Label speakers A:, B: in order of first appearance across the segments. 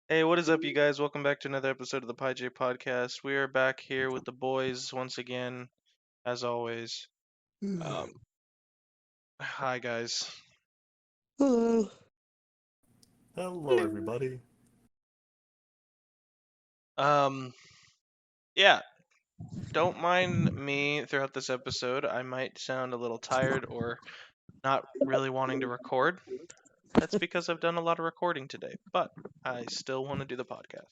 A: Hey, what is up, you guys? Welcome back to another episode of the PieJ Podcast. We are back here with the boys once again, as always. Um, Hi, guys.
B: Hello.
C: Hello, everybody.
A: Um, yeah, don't mind me throughout this episode. I might sound a little tired or not really wanting to record. That's because I've done a lot of recording today, but I still want to do the podcast.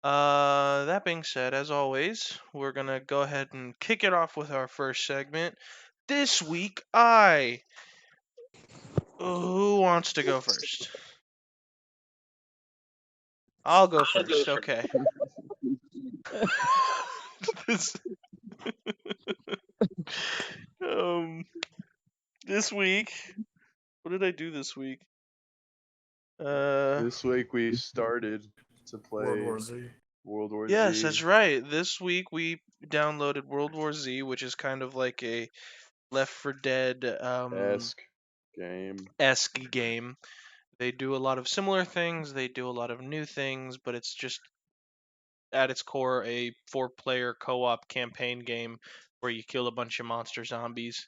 A: That being said, as always, we're gonna go ahead and kick it off with our first segment. This week, Who wants to go first? I'll go first. Okay. this, um, this week, what did I do this week?
B: This week we started to play
C: World War Z.
B: World War
A: Yes,
B: Z.
A: that's right. This week we downloaded World War Z, which is kind of like a Left 4 Dead esque game. They do a lot of similar things. They do a lot of new things, but it's just at its core a 4-player co-op campaign game where you kill a bunch of monster zombies.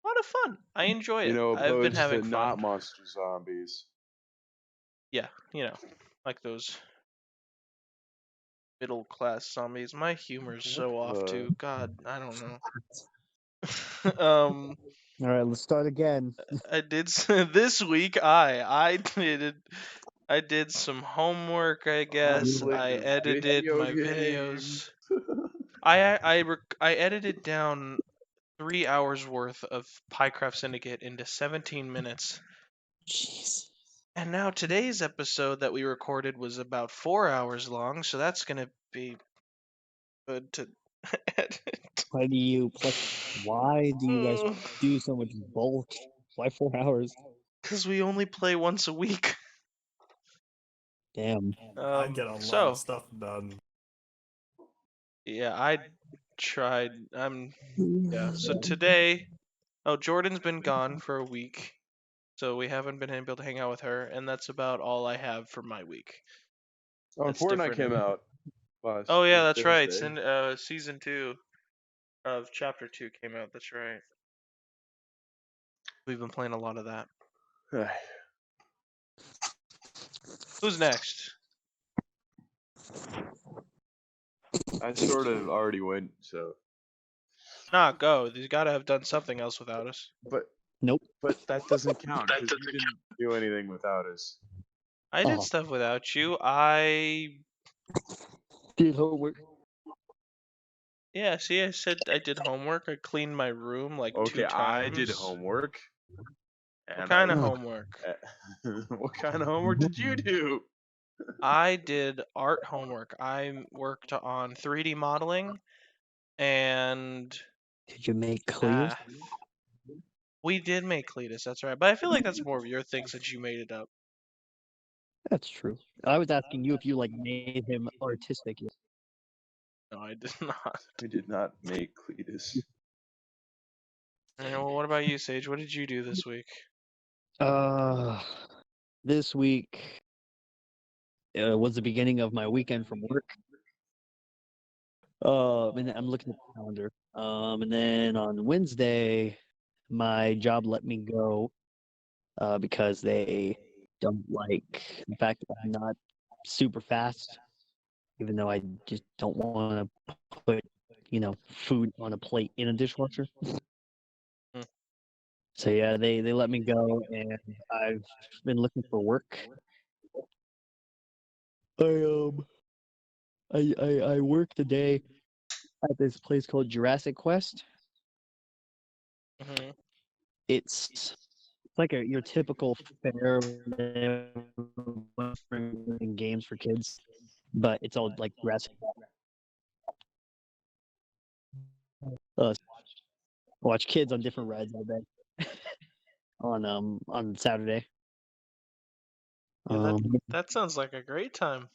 A: A lot of fun. I enjoy it. I've been
B: Opposed
A: having
B: to
A: fun.
B: not monster zombies.
A: Yeah, like those middle class zombies. My humor's so off too. God, I don't know.
D: All right, let's start again.
A: I did this week. I did some homework. I guess I edited my videos. I edited down 3 hours worth of Piecraft Syndicate into 17 minutes.
D: Jeez.
A: And now today's episode that we recorded was about 4 hours long, so that's gonna be good to edit.
D: Why do you guys do so much bulk? Why 4 hours?
A: Because we only play once a week.
D: Damn.
C: I get a lot
A: So
C: of stuff done.
A: yeah, I tried. So today, Jordan's been gone for a week, so we haven't been able to hang out with her, and that's about all I have for my week. That's
B: Fortnite
A: different.
B: came out.
A: Oh yeah, that's right.
B: Thursday.
A: Season 2 of Chapter 2 came out. That's right. We've been playing a lot of that. Who's next?
B: I sort of already went, so.
A: Nah, go. You gotta have done something else without us.
B: But
D: Nope.
B: But that doesn't count because you didn't do anything without us.
A: I did stuff without you. I
D: did homework.
A: Yeah, see, I said I did homework. I cleaned my room like 2 times.
B: I did homework.
A: What kind of homework?
B: What kind of homework did you do?
A: I did art homework. I worked on 3D modeling, and
D: did you make Cletus?
A: We did make Cletus, that's right. But I feel like that's more of your thing since you made it up.
D: That's true. I was asking you if you made him artistic.
A: No, I did not.
B: We did not make Cletus.
A: Well, what about you, Sage? What did you do this week?
D: This week was the beginning of my weekend from work. And I'm looking at the calendar. And then on Wednesday, my job let me go because they don't like the fact that I'm not super fast, even though I just don't want to put, food on a plate in a dishwasher. So yeah, they let me go, and I've been looking for work. I worked today at this place called Jurassic Quest.
A: Mm-hmm.
D: It's like your typical fair games for kids, but it's all like Jurassic. Watch kids on different rides all day on Saturday.
A: Yeah, that sounds like a great time.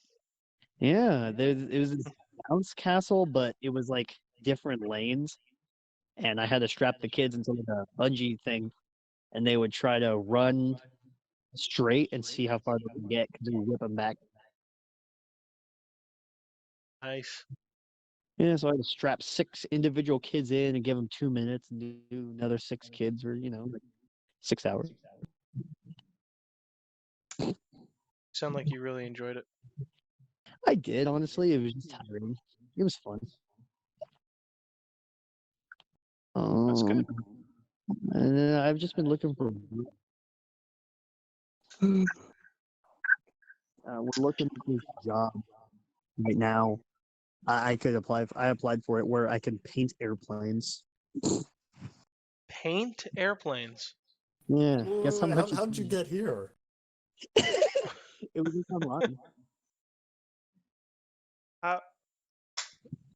D: Yeah, it was this bounce castle, but it was like different lanes, and I had to strap the kids into the bungee thing, and they would try to run straight and see how far they can get because then you whip them back.
A: Nice.
D: Yeah, so I had to strap 6 individual kids in and give them 2 minutes and do another 6 kids for, like 6 hours.
A: Sound like you really enjoyed it.
D: I did, honestly. It was just tiring. It was fun.
A: That's good.
D: And then I've just been looking for. We're looking at this job right now. I could apply. I applied for it where I can paint airplanes.
A: Paint airplanes.
D: Yeah. Guess how
C: Wait,
D: much?
C: how'd you get here?
D: It was just online.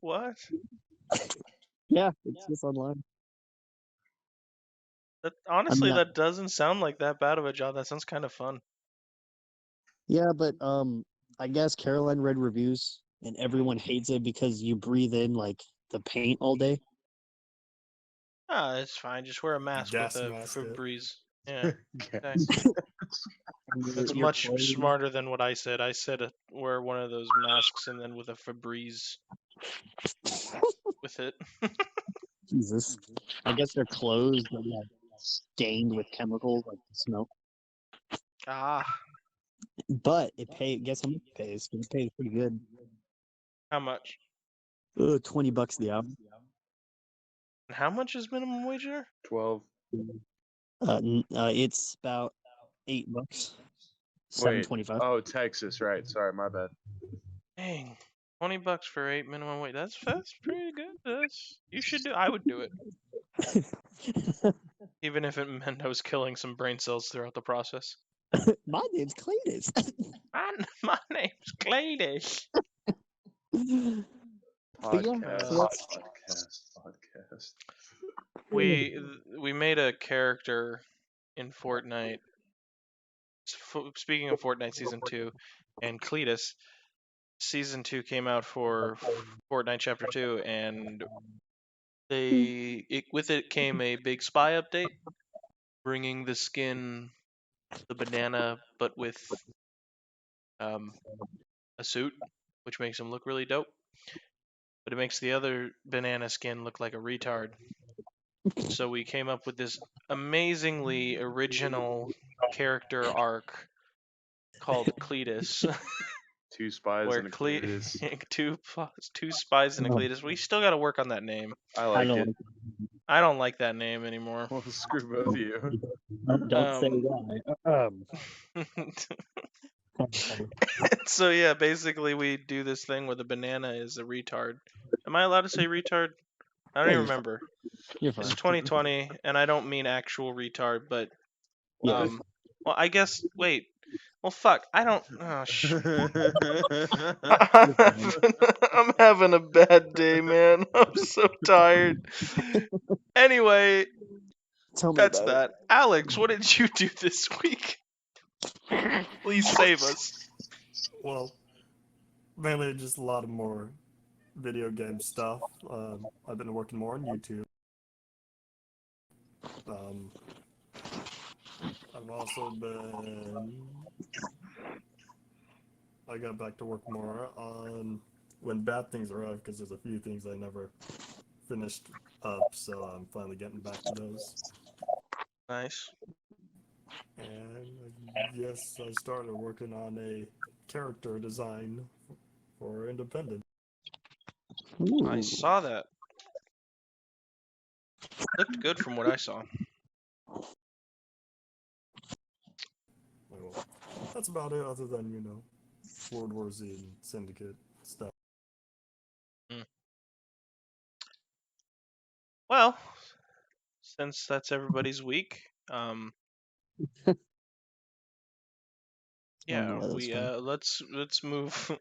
A: What?
D: Yeah, it's just online.
A: Honestly,
D: not-
A: that doesn't sound like that bad of a job. That sounds kind of fun.
D: Yeah, but I guess Caroline read reviews and everyone hates it because you breathe in like the paint all day.
A: Ah, it's fine. Just wear a mask
C: Gas
A: with a
C: mask it.
A: Febreze. Yeah,
B: Gas.
A: that's
D: Your
A: much
D: clothes-
A: smarter than what I said. I said wear one of those masks and then with a Febreze with it.
D: Jesus. I guess their clothes are like stained with chemicals like the smoke.
A: Ah,
D: But guess how much it pays? It pays pretty good.
A: how much?
D: $20 the hour.
A: And how much is minimum wage there?
B: 12.
D: It's about $8.
B: Wait.
D: $7.25.
B: Oh, Texas, right. Sorry, my bad.
A: Dang, $20 for 8 minimum wage. That's pretty good. You should do. I would do it, even if it meant I was killing some brain cells throughout the process.
D: My name's Cletus.
A: My name's Gladys.
D: But yeah,
B: Podcast.
A: We made a character in Fortnite. Speaking of Fortnite Season 2 and Cletus, Season 2 came out for Fortnite Chapter 2, and with it came a big spy update, bringing the skin, the banana, but with a suit, which makes him look really dope. But it makes the other banana skin look like a retard. So we came up with this amazingly original character arc called Cletus.
B: Two spies
A: Where
B: and a Cletus.
A: two spies and a Cletus. We still got to work on that name.
B: I like it.
A: I don't like that name anymore.
B: Well, screw both of you.
D: Don't say why.
A: So yeah, basically we do this thing where the banana is a retard. Am I allowed to say retard? I don't even remember.
D: You're fine.
A: It's 2020, and I don't mean actual retard, but
D: Yeah.
A: well, I guess. Wait. Well, fuck. I don't. Oh, I'm having a bad day, man. I'm so tired. Anyway,
D: Tell me
A: that's
D: about
A: that. Alex, what did you do this week? Please save us.
C: Well, mainly just a lot of more video game stuff. I've been working more on YouTube. I've also been. I got back to work more on when bad things arrive because there's a few things I never finished up, so I'm finally getting back to those.
A: Nice.
C: And yes, I started working on a character design for Independent.
A: I saw that. Looked good from what I saw.
C: Well, that's about it, other than, World War Z and Syndicate stuff.
A: Well, since that's everybody's week, yeah, we let's move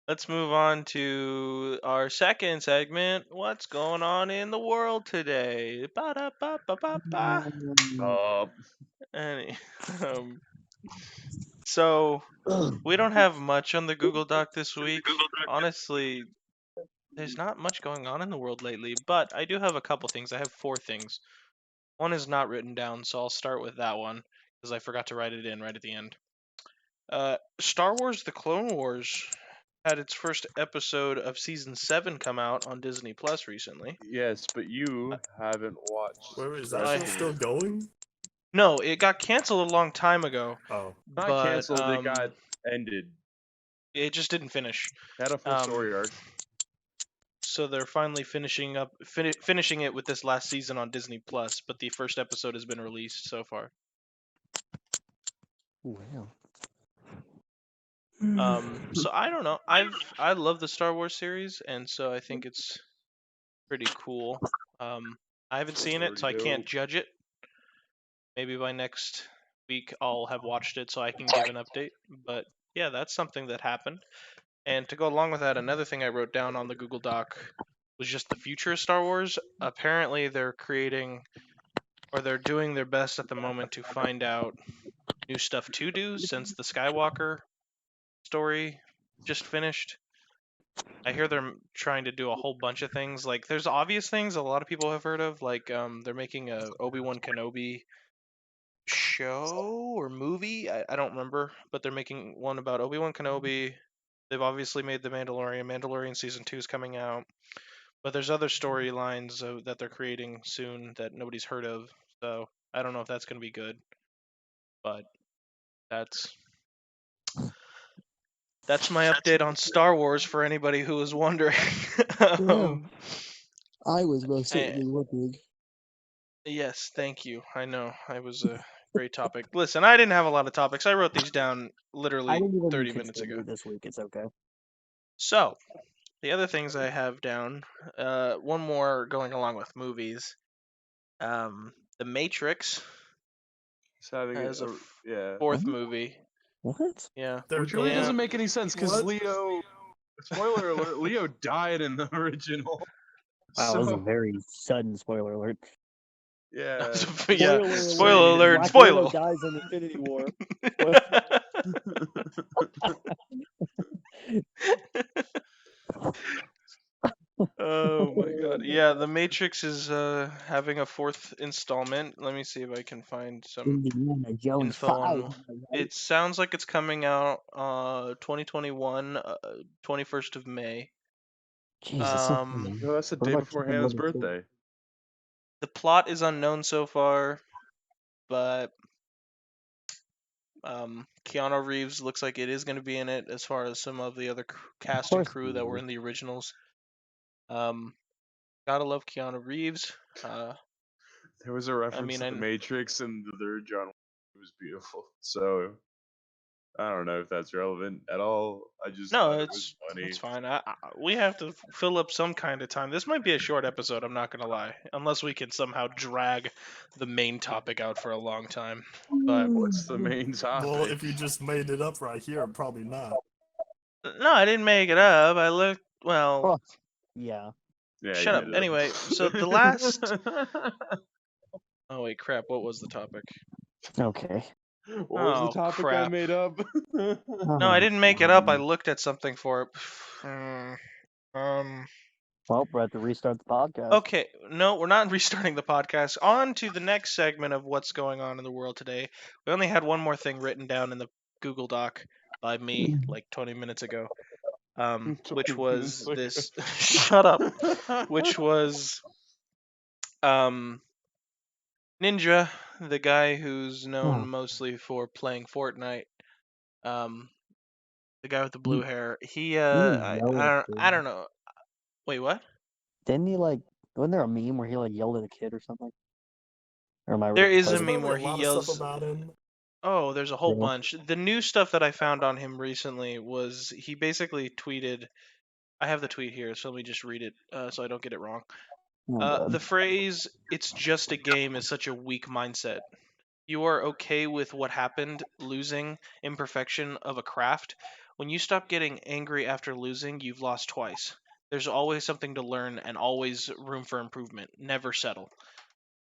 A: let's move on to our second segment. What's going on in the world today? Ba-da-ba-ba-ba-ba. So we don't have much on the Google Doc this week. Honestly, there's not much going on in the world lately, but I do have a couple things. I have 4 things. One is not written down, so I'll start with that one because I forgot to write it in right at the end. Star Wars: The Clone Wars had its first episode of season 7 come out on Disney Plus recently.
B: Yes, but you haven't watched
C: Wait, is
B: the
C: that
B: rest
C: show
B: of
C: still
B: it.
C: going?
A: No, it got canceled a long time ago,
C: Oh,
B: Not
A: but
B: canceled. It got ended.
A: it just didn't finish.
B: Had a full story arc.
A: So they're finally finishing it with this last season on Disney Plus, but the first episode has been released so far.
D: Wow.
A: So I don't know. I love the Star Wars series, and so I think it's pretty cool. I haven't seen it, so I can't
B: Dope.
A: judge it. Maybe by next week I'll have watched it so I can give an update. But yeah, that's something that happened. And to go along with that, another thing I wrote down on the Google Doc was just the future of Star Wars. Apparently they're doing their best at the moment to find out new stuff to do since the Skywalker story just finished. I hear they're trying to do a whole bunch of things. Like, there's obvious things a lot of people have heard of, like they're making a Obi-Wan Kenobi show or movie. I don't remember, but they're making one about Obi-Wan Kenobi. They've obviously made The Mandalorian. Mandalorian season 2 is coming out, but there's other storylines that they're creating soon that nobody's heard of. So I don't know if that's going to be good, but that's my update on Star Wars for anybody who was wondering.
D: I was most
A: I-
D: certainly wondering.
A: Yes, thank you. I know I was a great topic. Listen, I didn't have a lot of topics. I wrote these down
D: I
A: literally
D: didn't even
A: 30 minutes
D: consider
A: ago.
D: this week. It's okay.
A: So, the other things I have down, one more going along with movies. The Matrix
B: He's having
A: has a
B: yeah.
A: fourth movie.
D: What?
A: Yeah.
C: they're
B: Which really
C: going-
B: doesn't make any sense because
C: What?
B: Leo. Spoiler alert: Leo died in the original.
D: Wow, that was a
B: So
D: very sudden spoiler alert.
B: yeah.
A: Yeah.
D: Spoiler
A: Spoiler alert.
D: Black
A: Spoiler.
D: Widow dies in Infinity War.
A: Oh my god. Yeah, The Matrix is having a fourth installment. Let me see if I can find some
D: Indiana Jones
A: info
D: 5.
A: on. It sounds like it's coming out 2021, 21st of May.
D: Jesus.
A: Um,
B: No, that's the
D: What
B: day
D: about
B: before
D: Kingdom
B: Hannah's
D: of the King?
B: birthday.
A: The plot is unknown so far, but Keanu Reeves looks like it is going to be in it, as far as some of the other cast and
D: course
A: crew
D: he
A: that were
D: is.
A: in the originals. Gotta love Keanu Reeves.
B: There was a reference
A: mean,
B: to the Matrix and the third John. It was beautiful. So I don't know if that's relevant at all. I just
A: No,
B: thought it was funny.
A: it's fine. We have to fill up some kind of time. This might be a short episode. I'm not gonna lie, unless we can somehow drag the main topic out for a long time. But
B: What's the main topic?
C: Well, if you just made it up right here, probably not.
A: no, I didn't make it up. I looked. Well,
D: Oh. Yeah.
B: Yeah,
A: shut
B: you
A: up.
B: made it
A: Anyway, so the last. Oh wait, crap! What was the topic?
D: Okay.
B: What was the
A: Oh,
B: topic I
A: crap.
B: made up?
A: No, I didn't make it up. I looked at something for it.
D: Well, we're at to restart the podcast.
A: Okay, no, we're not restarting the podcast. On to the next segment of what's going on in the world today. We only had one more thing written down in the Google Doc by me like 20 minutes ago, which was this. Shut up. Which was Ninja, the guy who's known mostly for playing Fortnite. The guy with the blue hair. He I don't know. Wait, what?
D: Didn't he wasn't there a meme where he yelled at a kid or something? Or am I
A: There is a
C: Isn't
A: meme
C: there
A: where
C: a
A: he
C: lot of
A: yells.
C: stuff about him?
A: Oh, there's a whole
D: Yeah.
A: bunch. The new stuff that I found on him recently was he basically tweeted. I have the tweet here, so let me just read it so I don't get it wrong.
D: Oh, God.
A: The phrase "it's just a game" is such a weak mindset. You are okay with what happened, losing, imperfection of a craft. When you stop getting angry after losing, you've lost twice. There's always something to learn and always room for improvement. Never settle.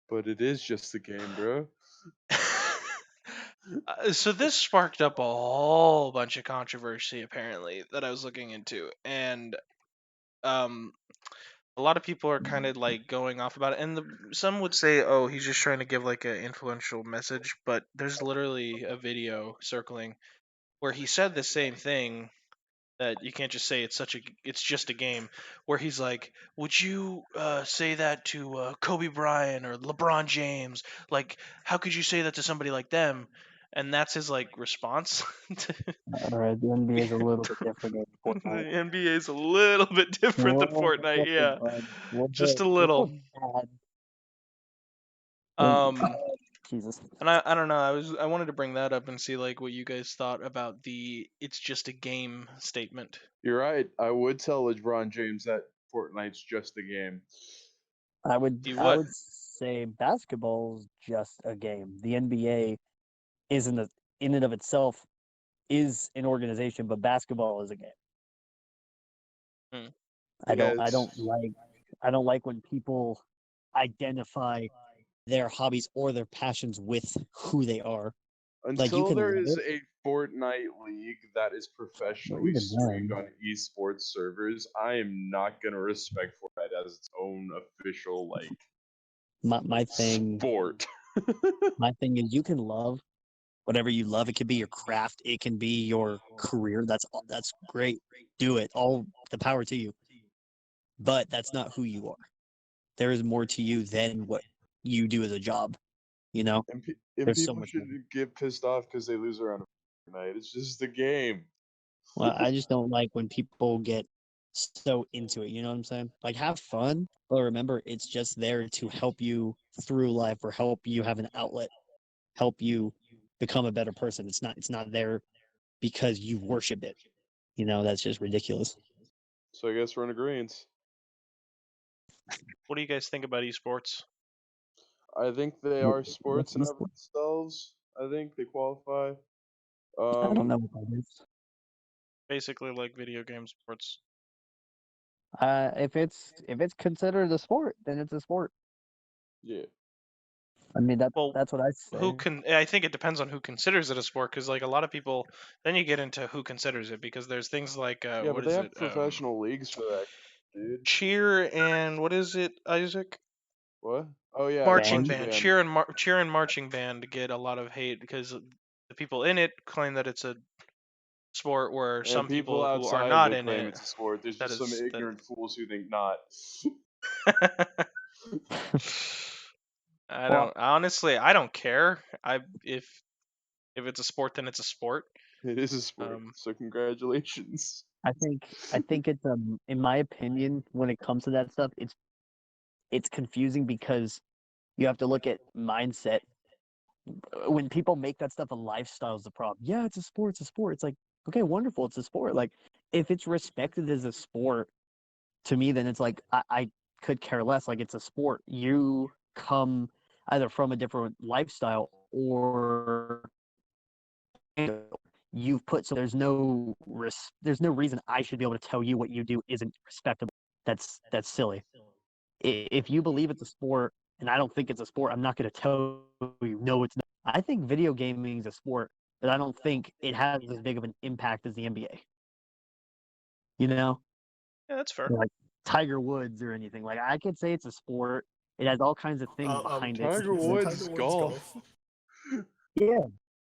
B: But it is just a game, bro.
A: So this sparked up a whole bunch of controversy apparently that I was looking into, and a lot of people are kind of like going off about it, and some would say, "Oh, he's just trying to give like an influential message." But there's literally a video circling where he said the same thing, that you can't just say it's just a game, where he's like, would you say that to Kobe Bryant or LeBron James? Like, how could you say that to somebody like them? And that's his like response.
D: All right, the NBA is a little bit different than
A: The
D: Fortnite.
A: NBA is a little bit
D: A
A: different than
D: little bit
A: Fortnite,
D: different,
A: yeah,
D: bud. A little
A: just
D: bit,
A: a
D: just a
A: little.
D: tad. When,
A: um
D: Jesus.
A: and I don't know, I wanted to bring that up and see like what you guys thought about the "it's just a game" statement.
B: You're right. I would tell LeBron James that Fortnite's just a game.
D: I would
A: You
D: I
A: would?
D: would say basketball's just a game. The NBA isn't a, in and of itself is an organization, but basketball is a game.
A: Hmm.
D: I
B: Yeah,
D: don't I don't like I don't like when people identify their hobbies or their passions with who they are. Like you
B: until
D: can
B: there
D: love
B: is
D: it,
B: a Fortnite league that is
D: but
B: professionally
D: even
B: streamed
D: then,
B: on esports servers, I am not gonna respect Fortnite as its own official like
D: my thing
B: sport.
D: my thing is you can love whatever you love. It can be your craft, it can be your career. That's great. Do it. All the power to you. But that's not who you are. There is more to you than what you do as a job. You know,
B: And
D: there's so
B: people
D: much more.
B: shouldn't get pissed off because they lose around Fortnite. It's just a game.
D: Well, I just don't like when people get so into it. You know what I'm saying? Like, have fun, but remember, it's just there to help you through life or help you have an outlet, help you become a better person. It's not there because you worship it. You know, that's just ridiculous.
B: So I guess we're in agreement.
A: What do you guys think about esports?
B: I think they
D: Wh-
B: are
D: What's
B: sports in and
D: this
B: of
D: one?
B: themselves. I think they qualify.
D: I don't
B: Um,
D: know what that is.
A: Basically, like video game sports.
D: If it's considered a sport, then it's a sport.
B: yeah.
D: I mean
A: Well,
D: that's what I
A: who
D: say.
A: can? I think it depends on who considers it a sport, because like a lot of people, then you get into who considers it, because there's things like
B: Yeah,
A: what
B: but they
A: is
B: have
A: it?
B: professional leagues for that, dude.
A: Cheer and what is it, Isaac?
B: What? Oh yeah,
A: Marching
D: Band.
B: marching
A: band.
B: band.
A: Cheer and marching band get a lot of hate because the people in it claim that it's a sport, where
B: And
A: some
B: people
A: people who are
B: outside of
A: not
B: it
A: in
B: claim
A: it,
B: it's a sport. There's
A: that
B: just some
A: is that.
B: ignorant fools who think not.
A: I
D: Well,
A: don't honestly. I don't care. If it's a sport, then it's a sport.
B: It is a sport.
A: Um,
B: So congratulations.
D: I think it's in my opinion when it comes to that stuff, it's confusing because you have to look at mindset. When people make that stuff a lifestyle is the problem. Yeah, it's a sport. It's a sport. It's like okay, wonderful. It's a sport. Like if it's respected as a sport, to me, then it's like I could care less. Like it's a sport. You come either from a different lifestyle or you've put so there's no reason I should be able to tell you what you do isn't respectable. That's silly. If you believe it's a sport and I don't think it's a sport, I'm not going to tell you no, it's not. I think video gaming is a sport, but I don't think it has as big of an impact as the NBA. You know,
A: yeah, that's fair.
D: like Tiger Woods or anything. Like I could say it's a sport. It has all kinds of things behind it.
B: Tiger
C: Isn't
B: Woods
C: Tiger Woods
B: golf.
D: Yeah,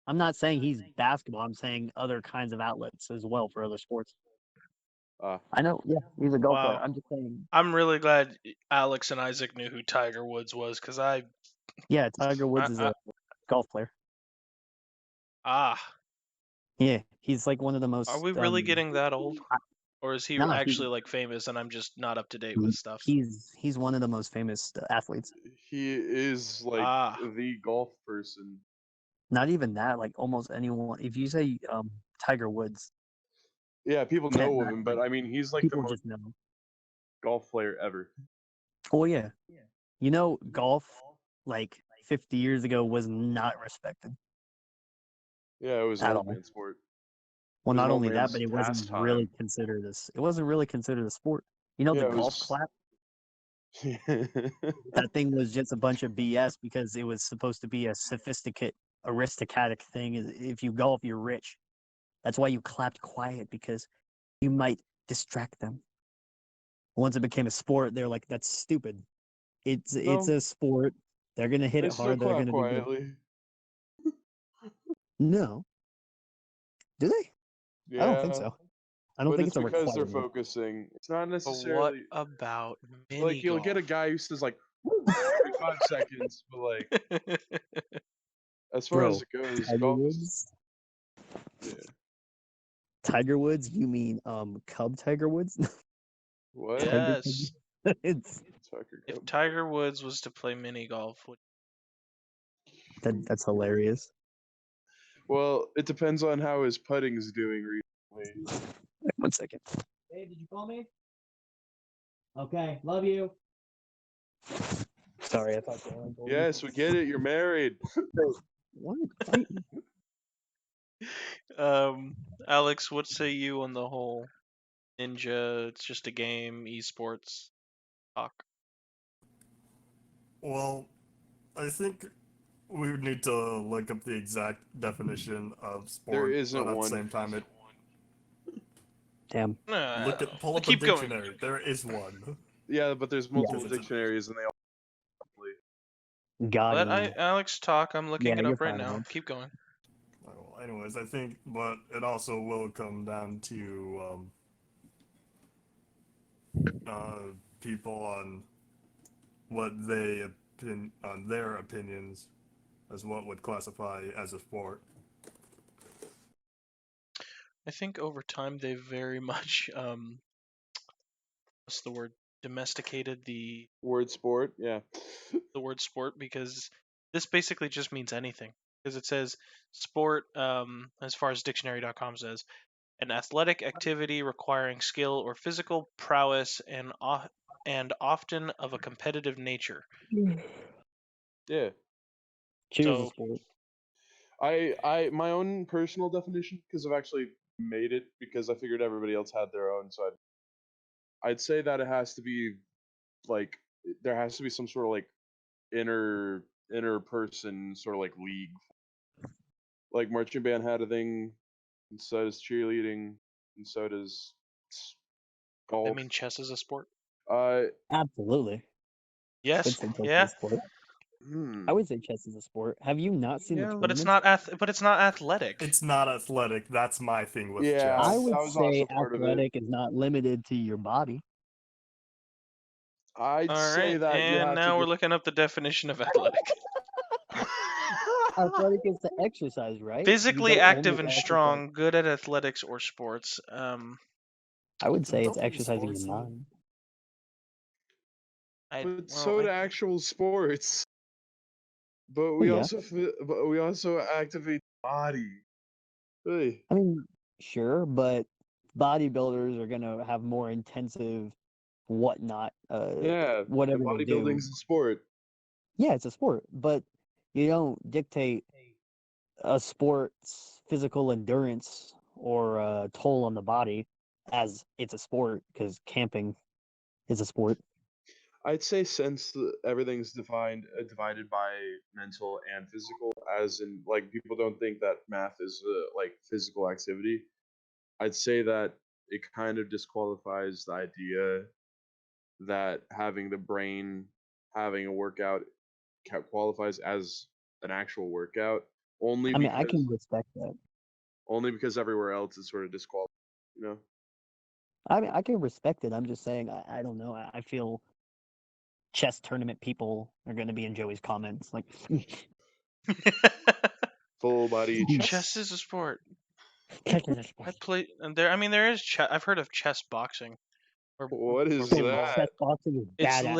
D: I'm not saying he's basketball. I'm saying other kinds of outlets as well for other sports.
B: Ah,
D: I know. Yeah, he's a golf player.
A: Wow.
D: I'm just saying.
A: I'm really glad Alex and Isaac knew who Tiger Woods was, because
D: Yeah, Tiger Woods is
A: I
D: a golf player.
A: ah,
D: Yeah, he's like one of the
A: are
D: most.
A: we really getting that old? Or is he
D: No,
A: actually like famous and I'm just not up to date with
D: he,
A: stuff?
D: he's one of the most famous athletes.
B: he is like
A: Ah,
B: the golf person.
D: Not even that. Like almost anyone. If you say Tiger Woods,
B: Yeah, people
D: can't
B: know of
D: not
B: him,
D: like
B: but I mean, he's like the
D: people
B: most
D: just know.
B: golf player ever.
D: Oh yeah, you know golf like 50 years ago was not respected
B: Yeah, it was an
D: at
B: old
D: all.
B: man sport. It
D: Well,
B: was an
D: not
B: old
D: only that,
B: man's
D: but
B: pastime.
D: it wasn't really considered a sport. You know, the
B: Yeah, it
D: golf
B: was.
D: clap, that thing was just a bunch of BS because it was supposed to be a sophisticated, aristocratic thing. If you golf, you're rich. That's why you clapped quiet because you might distract them. Once it became a sport, they're like, that's stupid. It's
B: No.
D: a sport. They're gonna hit
B: They
D: it
B: still
D: hard. They're
B: clap
D: gonna do good.
B: quietly.
D: No, do they? I don't think
B: Yeah,
D: so. I don't
B: but
D: think
B: it's
D: it's a
B: because they're
D: requirement.
B: focusing. It's not
A: But what
B: necessarily
A: about mini
B: like you'll
A: golf?
B: get a guy who says like every 5 seconds, but like as far as
D: Bro,
B: it goes,
D: Tiger
B: golf is
D: Woods.
B: yeah.
D: Tiger Woods? You mean Cub Tiger Woods?
B: What?
D: Tiger
A: Yes.
D: it's
B: Tucker
A: If
B: Cup.
A: Tiger Woods was to play mini golf,
D: that's hilarious.
B: Well, it depends on how his putting's doing recently.
D: 1 second. Hey, did you call me? Okay, love you. Sorry, I thought you were told me.
B: Yes, we get it. You're married.
D: What?
A: Alex, what say you on the whole Ninja? It's just a game, esports talk.
C: Well, I think we would need to look up the exact definition of sport.
B: There isn't
C: but at
B: one.
C: the same time,
D: Damn.
C: pull up
A: keep
C: a
A: going.
C: dictionary. There is one.
B: Yeah, but there's multiple
C: Because it's a-
B: dictionaries and they all.
D: God.
A: Let Alex talk. I'm looking
D: Yeah,
A: it
D: you're
A: up right
D: fine,
A: now.
D: Alex.
A: Keep going.
C: Well, anyways, I think, but it also will come down to people on what they on their opinions as what would classify as a sport.
A: I think over time they've very much what's the word? Domesticated the
B: Word sport, yeah.
A: word sport, because this basically just means anything. Because it says sport, as far as dictionary.com says, an athletic activity requiring skill or physical prowess and often of a competitive nature.
B: Yeah.
D: Choose a
A: So
D: sport.
B: My own personal definition, because I've actually made it because I figured everybody else had their own, so I'd say that it has to be like there has to be some sort of like inner person sort of like league. Like marching band had a thing, and so does cheerleading, and so does golf.
A: I mean, chess is a sport.
D: Absolutely. I would
A: Yes.
D: say chess
A: Yeah.
D: is a sport. I would say chess is a sport. Have you not seen the
B: Yeah,
A: But it's
D: tournaments?
A: not. But it's not athletic.
C: It's not athletic. That's my thing with
B: Yeah,
C: chess.
D: I would
B: that was
D: say
B: also part of it.
D: athletic is not limited to your body.
B: I'd
A: All
B: say
A: right.
B: that you
A: And
B: have
A: now
B: to
A: we're looking up the definition of athletic.
D: Athletic is the exercise, right?
A: Physically
D: You don't
A: active
D: only
A: and
D: exercise-
A: strong, good at athletics or sports.
D: I would say it's
C: Don't we
D: exercising your
C: sports in it?
D: mind.
B: But so do actual sports. But we
D: Yeah.
B: also activate the body. Hey.
D: I mean, sure, but bodybuilders are gonna have more intensive whatnot,
B: Yeah,
D: whatever
B: and
D: they do.
B: bodybuilding's a sport.
D: Yeah, it's a sport, but you don't dictate a sport's physical endurance or toll on the body as it's a sport because camping is a sport.
B: I'd say since everything's divided by mental and physical, as in like people don't think that math is like physical activity. I'd say that it kind of disqualifies the idea that having the brain having a workout qualifies as an actual workout only
D: I mean,
B: because
D: I can respect that.
B: everywhere else is sort of disqualified, you know.
D: I mean, I can respect it. I'm just saying, I don't know. I feel chess tournament people are going to be in Joey's comments. Like,
B: Full body
D: Chess.
A: Chess is a sport.
D: chess is a sport.
A: I play and there. I mean, there is chess. I've heard of chess boxing.
B: What is
A: people-
B: that?
D: Chess boxing is
A: It's
D: badass.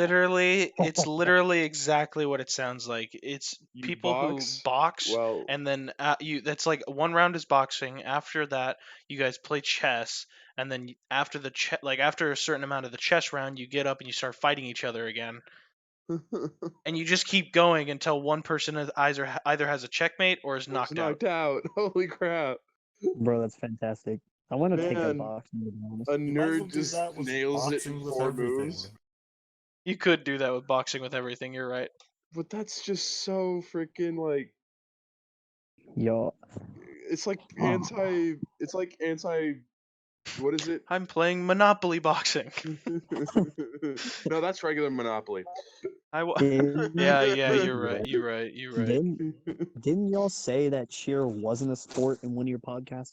A: literally exactly what it sounds like. It's
B: You
A: people who
B: box?
A: box,
B: Well,
A: and then that's like one round is boxing. After that, you guys play chess, and then after the after a certain amount of the chess round, you get up and you start fighting each other again, and you just keep going until one person either has a checkmate or is knocked out.
B: out. Holy crap!
D: Bro, that's fantastic. I want to take up
B: Man,
D: boxing, to be honest.
B: a
C: You might as well
B: nerd
C: do
B: just
C: that with
B: nails it
C: boxing
B: in
C: with
B: 4
C: everything.
B: moves.
A: You could do that with boxing with everything. You're right.
B: But that's just so freaking like
D: Yo,
B: it's like
D: Oh.
B: anti What is it?
A: I'm playing Monopoly boxing.
B: No, that's regular Monopoly.
A: Yeah, you're right. You're right. You're right.
D: Didn't y'all say that cheer wasn't a sport in one of your podcasts?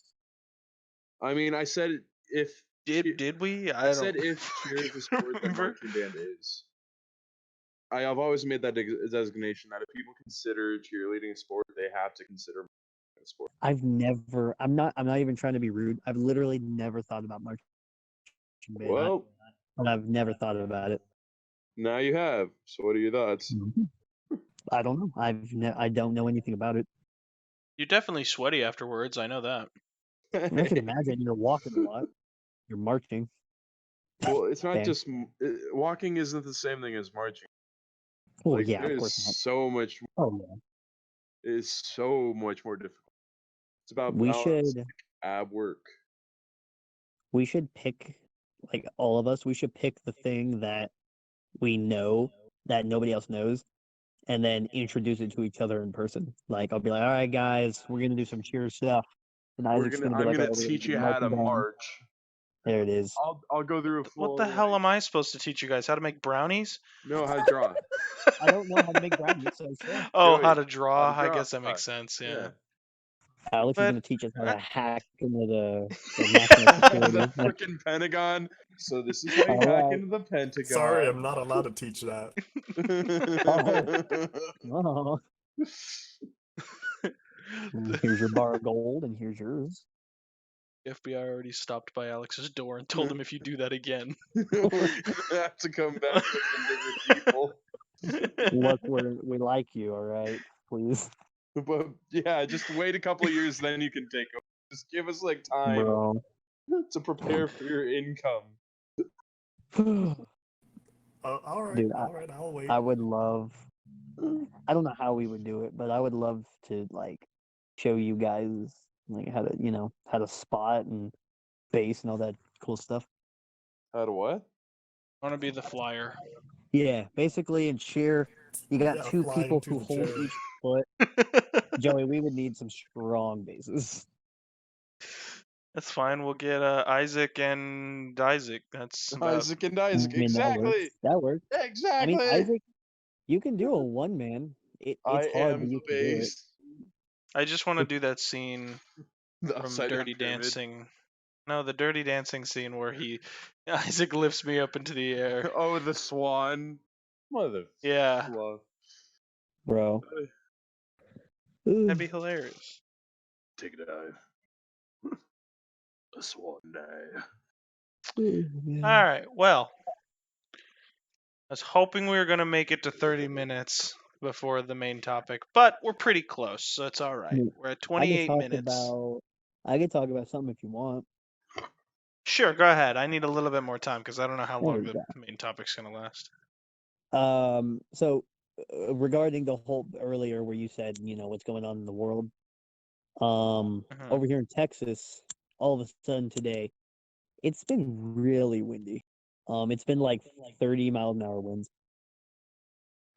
B: I mean, I said if
A: Did we?
B: I
A: I
B: said
A: don't
B: if cheer is a sport, then
A: remember.
B: marching band is. I've always made that designation that if people consider cheerleading a sport, they have to consider marching a sport.
D: I'm not even trying to be rude. I've literally never thought about marching band.
B: Well,
D: I've never thought about it.
B: now you have. So, what are your thoughts?
D: I don't know. I don't know anything about it.
A: You're definitely sweaty afterwards. I know that.
D: I can imagine you're walking a lot. You're marching.
B: Well, it's not
D: Damn.
B: just walking. Isn't the same thing as marching.
D: Well,
B: Like,
D: yeah, of
B: there's
D: course not.
B: so much.
D: Oh yeah.
B: It's so much more difficult. It's about
D: We
B: balance,
D: should
B: ab work.
D: pick, like all of us. We should pick the thing that we know that nobody else knows, and then introduce it to each other in person. Like I'll be like, all right, guys, we're gonna do some cheer stuff, and Isaac's gonna be
B: I'm
D: like,
B: gonna
D: oh, we're
B: teach
D: do
B: you how to
D: marching band.
B: march.
D: There it is.
B: I'll go through a full.
A: What the hell am I supposed to teach you guys? How to make brownies?
B: No, how to draw.
D: I don't know how to make brownies, so sure.
A: Oh,
B: Joey,
A: how to draw.
B: how to
A: I guess that
B: draw.
A: makes sense. Yeah.
D: Alex is
A: But
D: gonna teach us how
A: I-
D: to hack into the national security.
B: The freaking Pentagon. So this is how you
D: All
B: hack
D: right.
B: into the Pentagon.
C: Sorry, I'm not allowed to teach that.
D: Oh. Here's your bar of gold, and here's yours.
A: The FBI already stopped by Alex's door and told him if you do that again.
B: We're gonna have to come back with some bigger people.
D: Look, we like you, all right? Please,
B: But yeah, just wait a couple of years, then you can take over. Just give us like time
D: bro.
B: to prepare for your income.
C: All right,
D: Dude,
C: all right, I'll wait.
D: I would love. I don't know how we would do it, but I would love to like show you guys like how to spot and base and all that cool stuff.
B: How to what?
A: I want to be the flyer.
D: Yeah, basically in cheer, you got
C: Yeah,
D: two
C: flying
D: people
C: to
D: who
C: the
D: hold
C: chair.
D: each foot. Joey, we would need some strong bases.
A: That's fine. We'll get Isaac and Isaac. That's about...
B: Isaac and Isaac.
D: I mean,
B: Exactly.
D: That works.
B: Exactly.
D: I mean, Isaac, you can do a one man. It's
B: I
D: hard,
B: am
D: but
B: the
D: you can do it.
B: base.
A: I just want to do that scene
B: The
A: from
B: upside down
A: Dirty
B: pyramid.
A: Dancing. No, the Dirty Dancing scene where Isaac lifts me up into the air.
B: Oh, the swan. Mother.
A: Yeah,
D: Bro.
A: that'd be hilarious.
B: Take a dive. A swan dive.
A: All right. Well, I was hoping we were gonna make it to 30 minutes before the main topic, but we're pretty close, so it's all right. We're at 28 minutes.
D: I could talk about something if you want.
A: Sure, go ahead. I need a little bit more time because I don't know how
D: There
A: long
D: we
A: the main topic's gonna last.
D: So regarding the whole earlier where you said, what's going on in the world, over here in Texas, all of a sudden today, it's been really windy. It's been like 30-mile-an-hour winds.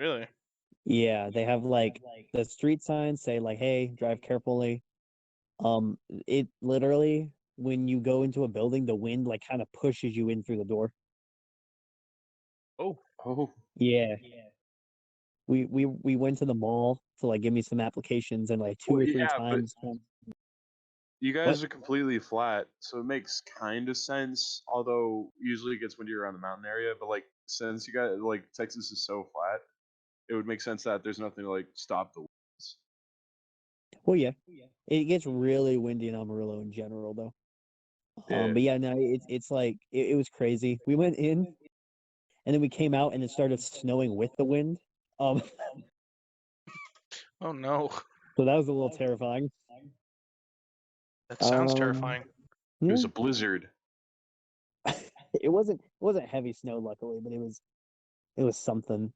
A: Really?
D: Yeah, they have like the street signs say like, "Hey, drive carefully." It literally, when you go into a building, the wind like kind of pushes you in through the door.
B: Oh.
D: Yeah. We went to the mall to like give me some applications, and like two
B: Well,
D: or three
B: yeah, but
D: times.
B: you guys are completely flat, so it makes kind of sense. Although usually it gets windy around the mountain area, but like since you got like Texas is so flat, it would make sense that there's nothing to like stop the winds.
D: Well, yeah, it gets really windy in Amarillo in general, though.
B: Yeah.
D: But yeah, no, it's like it was crazy. We went in, and then we came out, and it started snowing with the wind.
A: Oh no,
D: So that was a little terrifying.
A: that sounds terrifying.
B: It was
D: Yeah.
B: a blizzard.
D: It wasn't heavy snow, luckily, but it was something.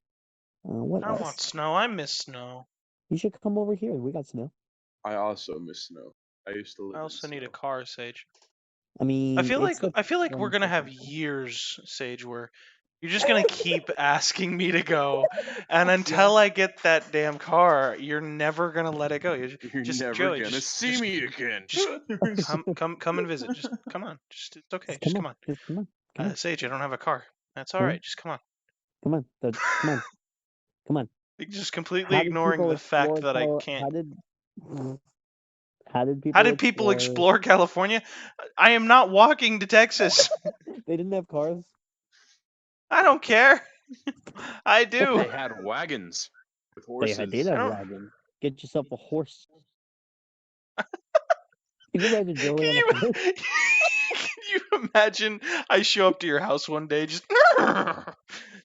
D: What
A: I
D: else?
A: want snow. I miss snow.
D: You should come over here. We got snow.
B: I also miss snow. I used to live.
A: I
B: in
A: also need a
B: snow.
A: car, Sage.
D: I mean,
A: I feel like
D: it's
A: we're gonna have
D: something.
A: years, Sage, where You're just gonna keep asking me to go, and until I get that damn car, you're never gonna let it go.
B: You're
A: Just
B: never
A: Joey,
B: gonna see me again.
A: just come and visit. Just come on. It's okay.
D: Just
A: Just
D: come
A: come
D: on.
A: on.
D: Just come on. Come on.
A: Sage, I don't have a car. That's all
D: Come
A: right.
D: on.
A: Just come on.
D: Come on. Come on. Come on.
A: Like, just completely
D: How did
A: ignoring
D: people
A: the fact
D: explore?
A: that I can't.
D: How did
A: How
D: people
A: did people
D: explore?
A: explore California? I am not walking to Texas.
D: They didn't have cars.
A: I don't care. I do.
B: They had wagons with
D: They
B: horses.
D: did
A: I
D: have
A: don't.
D: wagons. Get yourself a horse. Can you imagine
A: Can
D: Joey on a
A: you
D: horse?
A: can you imagine I show up to your house one day just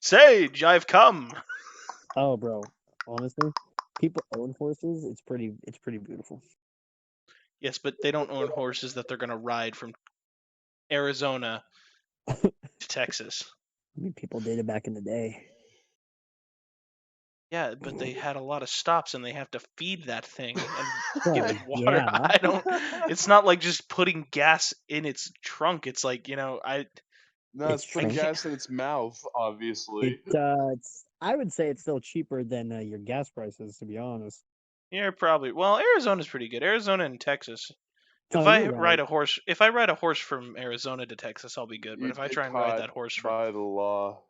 A: Sage, I've come.
D: Oh, bro. Honestly, people own horses. It's pretty beautiful.
A: Yes, but they don't own horses that they're gonna ride from Arizona to Texas.
D: I mean, people did it back in the day.
A: Yeah, but they had a lot of stops and they have to feed that thing and give
D: Well,
A: it water.
D: yeah.
A: I don't. It's not like just putting gas in its trunk. It's like
B: No,
D: It's
B: it's putting
D: true.
B: gas in its mouth, obviously.
D: It's. I would say it's still cheaper than your gas prices, to be honest.
A: Yeah, probably. Well, Arizona's pretty good. Arizona and Texas. If
D: Oh,
A: I
D: you're
A: ride
D: right.
A: a horse, if I ride a horse from Arizona to Texas, I'll be good. But
B: You
A: if I
B: get
A: try and ride
B: caught
A: that horse from
B: by the law.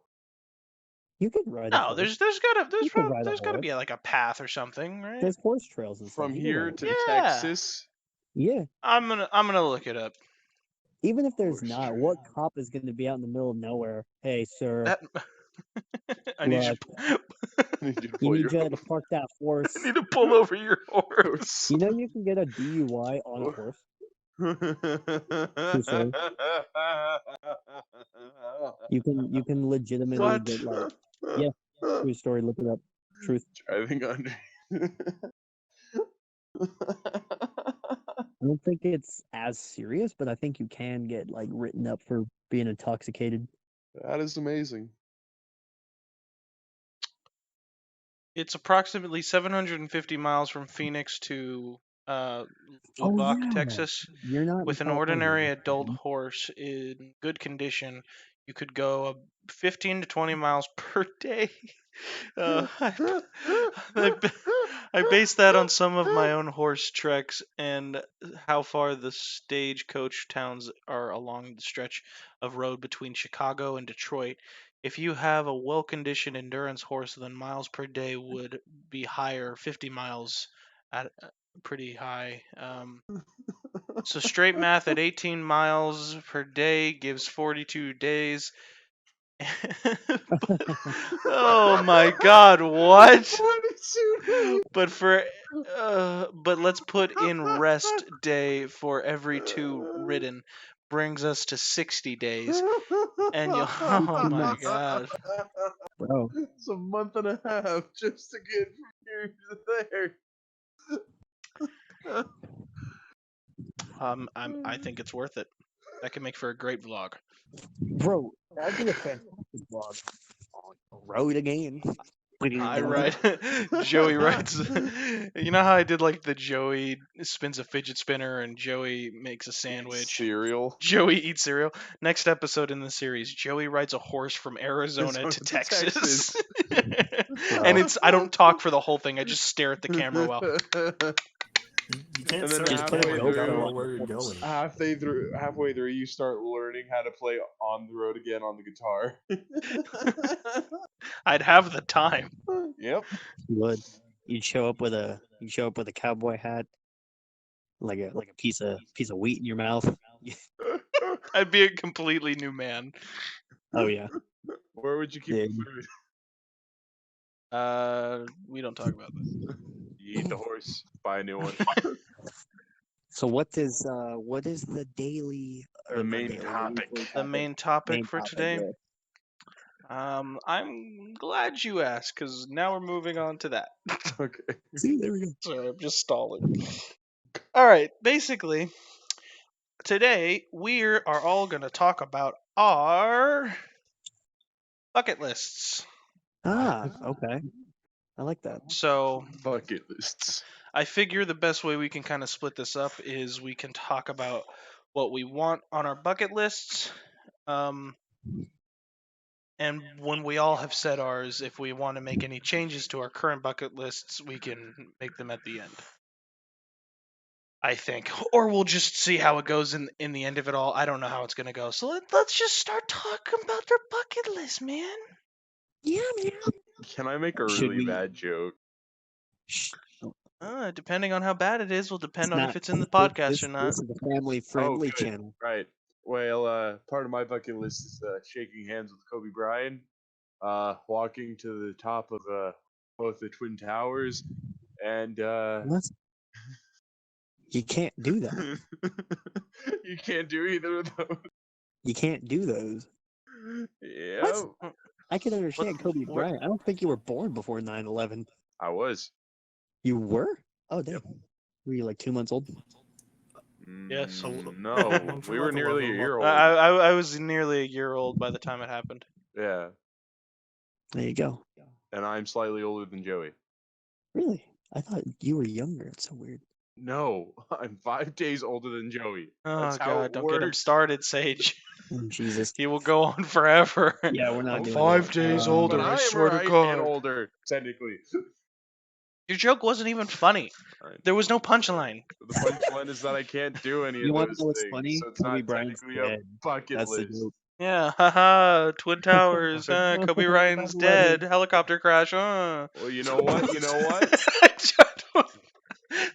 D: You could ride a
A: no,
D: horse.
A: there's
D: You could ride a
A: there's gotta
D: horse.
A: be like a path or something, right?
D: There's horse trails and stuff.
B: From
D: You could
B: here
D: ride a
B: to
D: horse.
A: Yeah.
B: Texas.
D: Yeah.
A: I'm gonna look it up.
D: Even if there's
B: Horse
D: not,
B: trail.
D: what cop is going to be out in the middle of nowhere? Hey, sir,
A: That I need you.
D: look,
B: I need you to
D: you
B: pull
D: need
B: your
D: you to park that horse.
A: I need to pull over your horse.
D: You know you can get a DUI on a horse. True story. You can legitimately
A: What?
D: get like yeah, true story. Look it up. Truth.
B: Driving under.
D: I don't think it's as serious, but I think you can get like written up for being intoxicated.
B: That is amazing.
A: It's approximately 750 miles from Phoenix to
D: Oh
A: Lubbock,
D: yeah,
A: Texas.
D: you're not in
A: With an
D: California.
A: ordinary adult horse in good condition, you could go 15 to 20 miles per day. I based that on some of my own horse treks and how far the stagecoach towns are along the stretch of road between Chicago and Detroit. If you have a well-conditioned endurance horse, then miles per day would be higher, 50 miles at pretty high. So straight math at 18 miles per day gives 42 days. Oh my god, what? But let's put in rest day for every 2 ridden brings us to 60 days. And you'll oh my god.
D: Bro,
B: It's a month and a half just to get from here to there.
A: I think it's worth it. That could make for a great vlog.
D: bro, that'd be a fantastic vlog. On the road again.
A: I ride. Joey rides. You know how I did like the Joey spins a fidget spinner and Joey makes a sandwich.
B: Cereal.
A: Joey eats cereal. Next episode in the series, Joey rides a horse from Arizona to Texas. And I don't talk for the whole thing. I just stare at the camera while.
C: You can't
B: And then
C: start
D: Just
C: the
D: put a
C: camera. You
D: GoPro
C: gotta know
D: on
C: where
D: your
C: you're
D: horse.
C: going.
B: halfway through, you start learning how to play on the road again on the guitar.
A: I'd have the time.
B: Yep.
D: You would. You'd show up with a cowboy hat, like a piece of wheat in your mouth.
A: I'd be a completely new man.
D: Oh yeah.
B: Where would you keep the
D: Dude.
B: food?
A: We don't talk about this.
B: You eat the horse. Buy a new one.
D: So what is the daily or
B: The
D: not
B: main
D: daily,
B: topic.
D: weekly
A: The main topic for
D: topic,
A: today.
D: yeah.
A: I'm glad you asked because now we're moving on to that.
B: Okay.
D: See, there we go.
A: Sorry, I'm just stalling. All right, basically, today we are all going to talk about our bucket lists.
D: Ah, okay. I like that.
A: So
B: Bucket lists.
A: I figure the best way we can kind of split this up is we can talk about what we want on our bucket lists. And when we all have said ours, if we want to make any changes to our current bucket lists, we can make them at the end. I think. Or we'll just see how it goes in the end of it all. I don't know how it's going to go. So let's just start talking about their bucket list, man.
D: Yeah, man.
B: Can I make a
D: Should
B: really
D: we-
B: bad joke?
D: Shh.
A: Depending on how bad it is will depend on
D: not-
A: if it's in the
D: this-
A: podcast
D: this,
A: or not.
D: This is a family-friendly
B: good.
D: channel.
B: Right. Well, part of my bucket list is shaking hands with Kobe Bryant, walking to the top of both the Twin Towers, and
D: What? You can't do that.
B: you can't do either of those.
D: You can't do those.
B: Yeah,
D: I can understand Kobe
A: what-
D: Bryant. I don't think you were born before 9/11.
B: I was.
D: You were? Oh, damn. Were you like 2 months old?
A: Yes.
B: No, we were nearly a year old.
A: I was nearly a year old by the time it happened.
B: Yeah,
D: There you go.
B: and I'm slightly older than Joey.
D: Really? I thought you were younger. It's so weird.
B: No, I'm 5 days older than Joey.
A: Oh
B: That's how
A: god,
B: it
A: don't get him
B: works.
A: started, Sage.
D: Oh, Jesus.
A: He will go on forever.
D: Yeah, we're not
A: I'm
D: doing
A: 5
D: that.
A: days
D: Um,
A: older,
B: But
A: I
B: I am
A: swear to
B: right
A: God.
B: and older, technically.
A: Your joke wasn't even funny.
B: Alright.
A: There was no punchline.
B: The punchline is that I can't do any
D: You
B: of
D: wanna
B: those
D: know what's
B: things,
D: funny?
B: so it's
D: Kobe
B: not
D: Bryant's
B: technically a
D: dead.
B: bucket
D: That's the
B: list.
D: joke.
A: Yeah, haha, Twin Towers, Kobe Ryan's
D: 9/11.
A: dead, helicopter crash,
B: Well, you know what? You know what?
A: I don't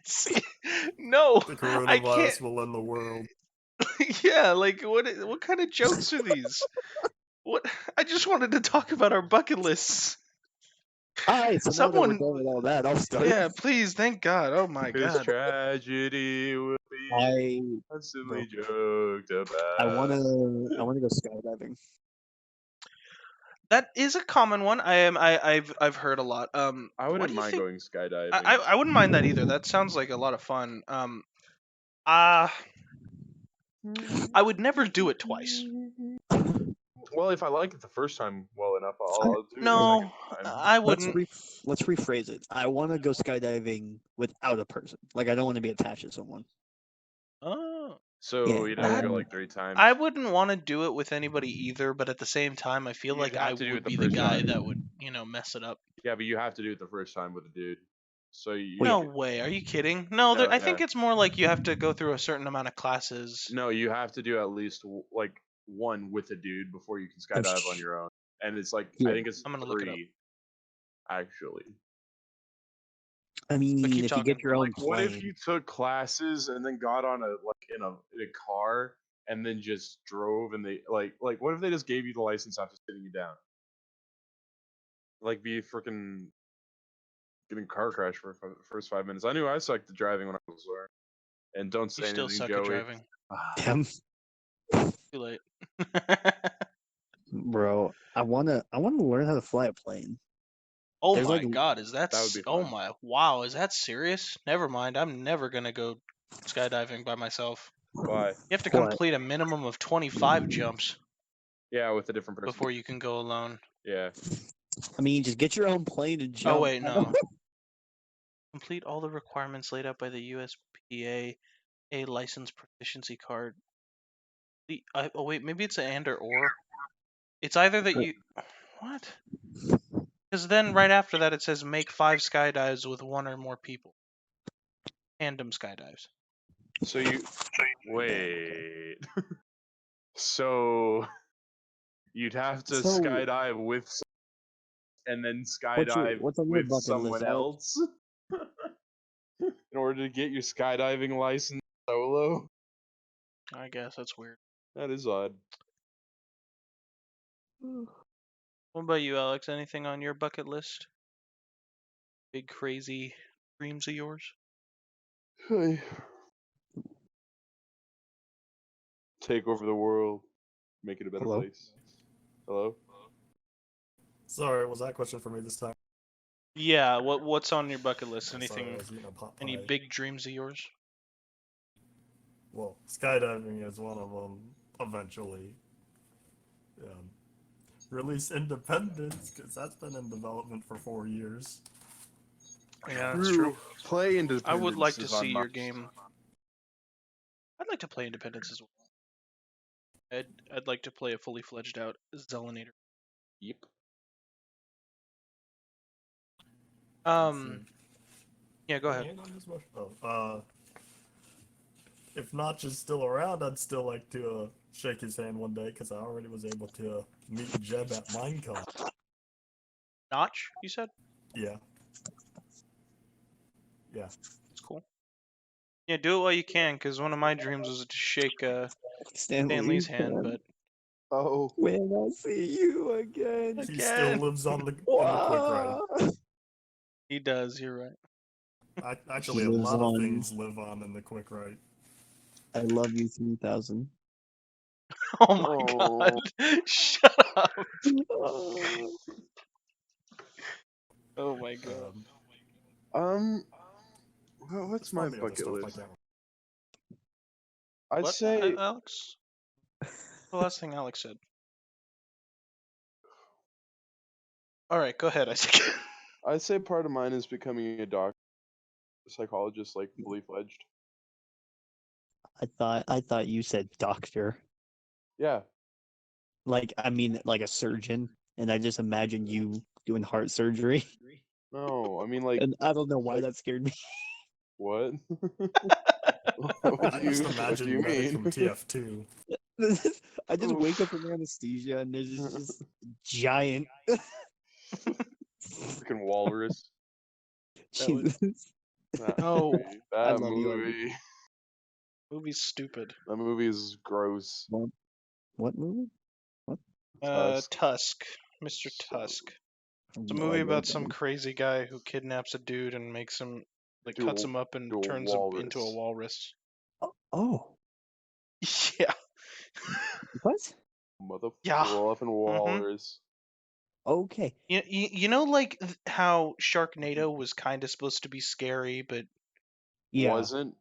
A: see. No,
C: The
A: I can't.
C: coronavirus will end the world.
A: Yeah, like what kind of jokes are these? What? I just wanted to talk about our bucket lists.
D: Alright, so now that
A: Someone-
D: we're done with all that, I'll start.
A: Yeah, please, thank God. Oh my
B: This
A: God.
B: tragedy will be
D: I
B: constantly joked about.
D: I wanna go skydiving.
A: That is a common one. I've heard a lot.
B: I
A: what
B: wouldn't
A: do you
B: mind
A: think-
B: going skydiving.
A: I wouldn't mind that either. That sounds like a lot of fun. I would never do it twice.
B: Well, if I like it the first time well enough, I'll do it the
A: No,
B: second time.
A: I
D: Let's
A: wouldn't.
D: let's rephrase it. I want to go skydiving without a person. Like I don't want to be attached to someone.
A: Oh.
B: So
D: Yeah,
B: you'd have to go
D: um,
B: like 3 times.
A: I wouldn't want to do it with anybody either, but at the same time, I feel
B: You'd
A: like
B: have
A: I
B: to do
A: would
B: it the
A: be the
B: first
A: guy
B: time.
A: that would, mess it up.
B: Yeah, but you have to do it the first time with a dude. So you.
A: No way. Are you kidding? No,
B: No,
A: I think
B: yeah.
A: it's more like you have to go through a certain amount of classes.
B: No, you have to do at least like one with a dude before you can skydive on your own. And it's like
D: Yeah.
B: I think it's
A: I'm gonna look it up.
B: 3, actually.
D: I mean,
A: keep
D: if you
A: talking.
D: get your own
B: Like, what if
D: plane,
B: you took classes and then got on in a car and then just drove and they like what if they just gave you the license after sitting you down? Like be freaking getting car crash for the first 5 minutes. I knew I sucked at driving when I was learning. And don't say
A: You still
B: anything,
A: suck
B: Joey.
A: at driving.
D: damn,
A: Too late.
D: bro, I wanna learn how to fly a plane.
A: Oh
D: There's
A: my
D: like-
A: God, is that?
B: That would be
A: Oh
B: fun.
A: my, wow, is that serious? Never mind. I'm never gonna go skydiving by myself.
B: Why?
A: You have to
D: What?
A: complete a minimum of 25 jumps
B: Yeah, with a different person.
A: before you can go alone.
B: Yeah.
D: I mean, just get your own plane and jump.
A: Oh wait, no. Complete all the requirements laid out by the USPA, a license proficiency card. Oh wait, maybe it's an and or. It's either that you. What? Because then right after that it says make 5 skydives with 1 or more people. Tandem skydives.
B: So you wait. So you'd have to
D: So-
B: skydive with and then skydive
D: what's on your
B: with
D: bucket
B: someone
D: list, Alex?
B: else in order to get your skydiving license solo.
A: I guess that's weird.
B: That is odd.
A: What about you, Alex? Anything on your bucket list? Big crazy dreams of yours?
B: Take over the world, make it a better
D: Hello?
B: place. Hello?
C: Sorry, was that question for me this time?
A: Yeah. What's on your bucket list?
C: Sorry,
A: Anything?
C: I was eating a pot
A: Any
C: pie.
A: big dreams of yours?
C: Well, skydiving is one of them. Eventually, release Independence because that's been in development for 4 years.
A: Yeah, that's true.
B: Play into.
A: I would like to see your game. I'd like to play Independence as well. I'd like to play a fully fledged out Zelinator.
B: Yep.
A: Yeah, go ahead.
C: Anyone on this one? Oh, if Notch is still around, I'd still like to shake his hand one day because I already was able to meet Jeb at Minecon.
A: Notch, you said?
C: Yeah.
A: It's cool. Yeah, do it while you can, because one of my dreams was to shake Stan Lee's hand, but
B: Oh,
D: When I see you again.
C: He still
A: Again.
C: lives on the quick ride.
A: he does. You're right.
C: Actually, a
D: Lives
C: lot of
D: on.
C: things live on in the quick ride.
D: I love you 3000.
A: Oh my god! Shut up! Oh my god!
B: What's
C: It's
B: my
C: not the other
B: bucket
C: stuff I
B: list?
C: can't-
B: I'd
A: What,
B: say
A: Alex? The last thing Alex said. All right, go ahead, Isaac.
B: I'd say part of mine is becoming a doctor, a psychologist, like fully fledged.
D: I thought you said doctor.
B: Yeah.
D: Like I mean like a surgeon, and I just imagine you doing heart surgery.
B: No, I mean like
D: And I don't know why
B: like-
D: that scared me.
B: what?
C: I just
B: what do
C: imagine
B: you
C: Medic
B: mean?
C: from TF2
D: I just wake up from anesthesia and there's just giant.
B: Freaking walrus.
A: That would-
D: Jesus.
B: That
A: No.
B: movie.
D: I
B: That
D: love you,
B: movie.
A: Movie's stupid.
B: That movie is gross.
D: What movie?
A: Tusk. Mr.
B: So-
A: Tusk. It's a
D: No
A: movie
D: idea
A: about
D: what that
A: some
D: is.
A: crazy guy who kidnaps a dude and makes him, like, cuts him up and
B: to a
A: turns him into a walrus.
D: Oh,
A: Yeah.
D: what?
A: Yeah.
B: Motherfucking walrus.
D: Okay.
A: You know, like how Sharknado was kind of supposed to be scary, but
D: Yeah.
B: Wasn't.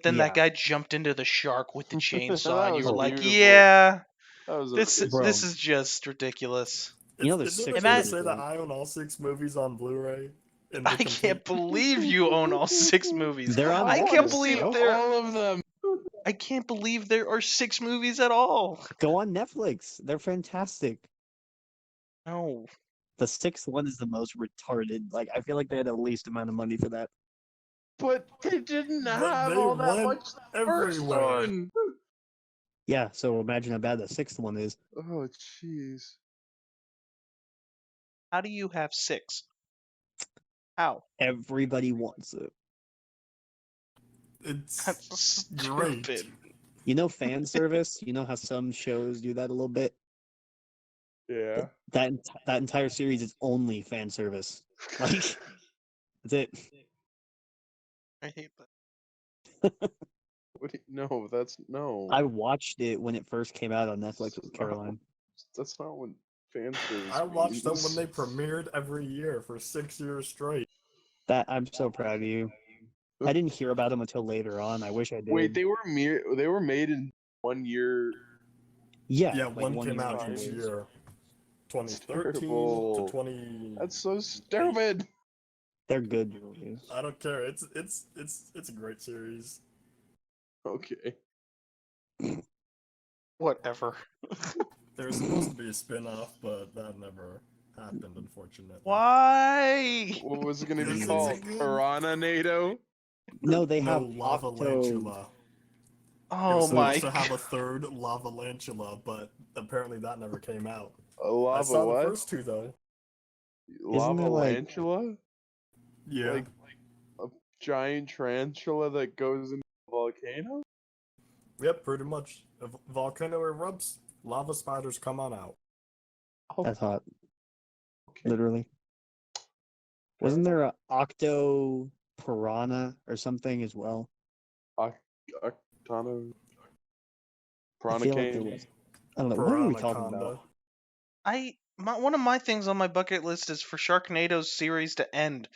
A: then that
D: Yeah.
A: guy jumped into the shark with the chainsaw,
B: That
A: and you were
B: was
A: like,
B: beautiful.
A: yeah,
B: That was
A: this
D: Bro.
A: is just ridiculous.
D: You know
C: Is
D: there's
C: it
D: 6
C: okay to
A: movies,
C: say that
D: right?
C: I own all 6 movies on Blu-ray? In the
A: I
C: complete-
A: can't believe you own all 6 movies.
D: They're on
A: I
B: I
A: can't
B: wanna see
A: believe there.
B: all of them.
A: I can't believe there are 6 movies at all.
D: Go on Netflix. They're fantastic.
A: No.
D: The 6th one is the most retarded. Like I feel like they had the least amount of money for that.
B: But they didn't
C: But
B: have
C: they
B: all that
C: went
B: much the first
C: everywhere.
B: one.
D: Yeah, so imagine how bad the 6th one is.
B: Oh, jeez.
A: How do you have 6? How?
D: Everybody wants it.
C: It's
A: That's
C: great.
A: stupid.
D: You know fan service? You know how some shows do that a little bit?
B: Yeah.
D: That entire series is only fan service. Like that's it.
A: I hate that.
B: What no, that's no.
D: I watched it when it first came out on Netflix with
B: No.
D: Caroline.
B: That's not what fan service
C: I watched them when
B: means.
C: they premiered every year for 6 years straight.
D: That I'm so proud of you. I didn't hear about them until later on. I wish I did.
B: Wait, they were made in 1 year.
D: yeah,
C: Yeah,
D: like
C: one came
D: year
C: out
D: after
C: each
D: it.
C: year. 2013
B: terrible.
C: to 20.
B: That's so stupid.
D: They're good movies.
C: I don't care. It's a great series.
B: Okay.
A: Whatever.
C: There was supposed to be a spin-off, but that never happened, unfortunately.
A: Why?
B: What was it gonna be
C: Is it
B: called?
C: good?
B: Piranha NATO?
D: No, they
C: No
D: have
C: lava lantula. They were
A: Oh my
C: supposed to have
A: god.
C: a third lava lantula, but apparently that never came out.
B: A
C: I
B: lava
C: saw
B: what?
C: the first 2 though.
B: Lava
D: there, like-
B: lantula?
C: Yeah.
B: Like a giant tarantula that goes into a volcano?
C: Yep, pretty much. If a volcano erupts, lava spiders come on out.
D: That's hot.
B: Okay.
D: Literally. Wasn't there a Octo Piranha or something as well?
B: Octano.
D: I feel like there
B: Piranha
D: was. I don't know. What were we talking
C: Piranaconda.
D: about?
A: One of my things on my bucket list is for Sharknado's series to end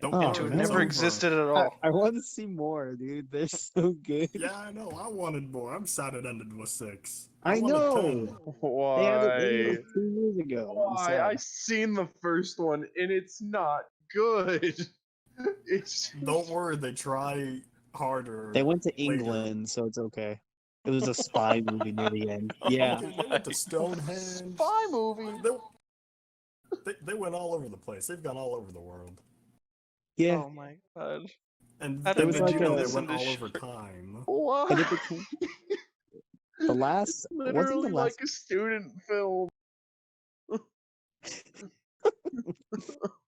C: Don't
D: Oh,
A: and
C: worry,
A: to have
D: no.
C: it's
A: never
C: over.
A: existed at all.
D: I want to see more, dude. They're so good.
C: Yeah, I know. I wanted more. I'm sad it ended with 6.
D: I
C: wanted
D: know.
C: 10.
D: They had it
B: Why?
D: ended 2 years ago. I'm
B: Why?
D: sad.
B: I seen the first one and it's not good. It's
C: Don't worry, they try harder.
D: They went to
C: later.
D: England, so it's okay. It was a spy movie near the end. Yeah.
C: They went to Stonehenge.
B: spy movie.
C: They, They went all over the place. They've gone all over the world.
D: Yeah,
A: Oh my god.
C: And,
A: How
C: and
A: did
D: was
A: we
C: did
D: like
C: you
A: turn
C: know
D: a-
C: they
A: this
C: went
A: into
C: all
A: sh-
C: over time?
B: What?
D: and it became the last. Wasn't the
B: Literally
D: last?
B: like a student film.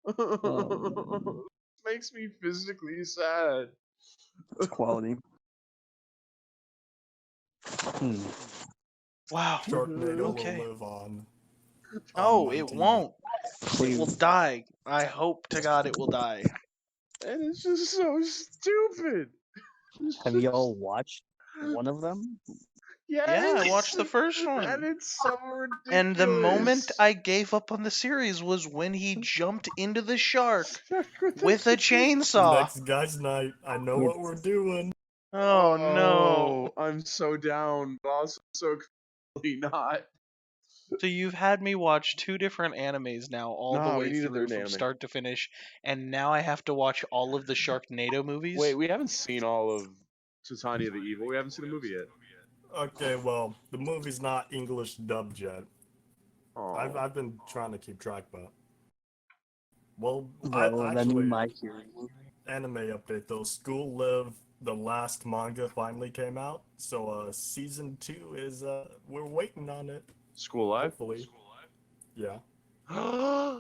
D: Um,
B: Makes me physically sad.
D: it's quality. Hmm.
A: Wow.
C: Sharknado
A: Okay.
C: will live on.
A: No,
C: my
A: it
C: TV.
A: won't. It will
D: Please.
A: die. I hope to God it will die.
B: And it's just so stupid.
D: Have y'all watched one of them?
A: Yeah, I watched
B: Yes!
A: the first
B: And
A: one.
B: it's so ridiculous.
A: And the moment I gave up on the series was when he jumped into the shark with a chainsaw.
C: Next guy's night. I know
D: Yes.
C: what we're doing.
A: Oh no.
B: I'm so down, but also so clearly not.
A: So you've had me watch 2 different animes now all the
B: No, we
A: way
B: need a
A: through
B: third
A: from
B: anime.
A: start to finish, and now I have to watch all of the Sharknado movies?
B: Wait, we haven't seen all of Titania the Evil. We haven't seen the movie yet.
C: Okay, well, the movie's not English dubbed yet.
B: Oh.
C: I've been trying to keep track, but well,
D: Well,
C: I
D: then
C: actually
D: my hero.
C: anime update though. School Live, the last manga finally came out, so season 2 is we're waiting on it.
B: School Live?
C: Hopefully, yeah.
B: That's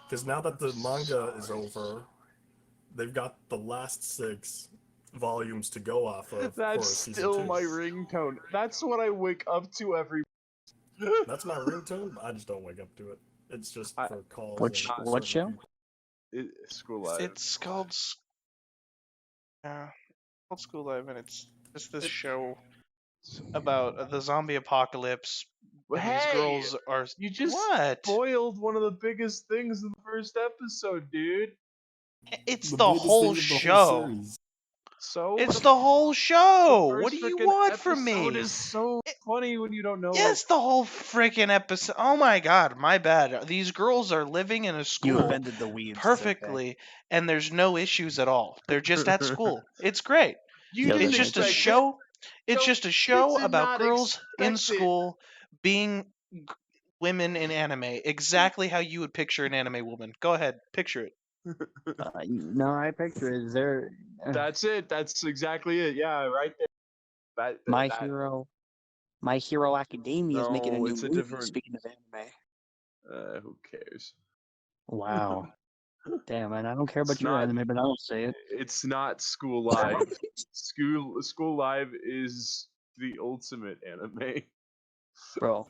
C: Because now that the manga is over, they've got the last 6 volumes to go off of for season
B: still
C: 2.
B: my ringtone. That's what I wake up to every.
C: That's my ringtone. But I just don't wake up to it. It's just
B: I-
C: for calls.
D: Which-
C: and
D: what
C: certain
D: show?
C: people.
B: School Live.
A: It's called called School Live, and it's just this show about the zombie apocalypse. And these
B: Hey,
A: girls are
B: you just
A: what?
B: spoiled one of the biggest things in the first episode, dude.
A: It's
C: The
A: the
C: biggest
A: whole
C: thing of the
A: show.
C: whole series.
B: So
A: It's the whole show.
B: the
A: What do
B: first
A: you
B: frickin'
A: want from
B: episode
A: me?
B: is so funny when you don't know.
A: Yes, the whole freaking episode. Oh my god, my bad. These girls are living in a
D: You
A: school
D: offended the weebs. It's okay.
A: perfectly, and there's no issues at all. They're just at school. It's great.
B: You
D: Yeah,
B: didn't
A: It's just a
B: expect
A: show. It's
B: So
A: just a
B: you
A: show
B: did
A: about
B: not
A: girls in
B: expect it.
A: school being women in anime. Exactly how you would picture an anime woman. Go ahead, picture it.
D: No, I picture it. Is there
B: That's it. That's exactly it. Yeah, right there.
D: My
B: that-
D: Hero? My Hero Academia is making a
B: No,
D: new
B: it's a
D: movie.
B: different-
D: Speaking of anime,
B: Who cares?
D: wow, damn, man, I don't care
B: It's
D: about your
B: not-
D: anime, but I don't say it.
B: It's not School Live. School Live is the ultimate anime.
D: Bro,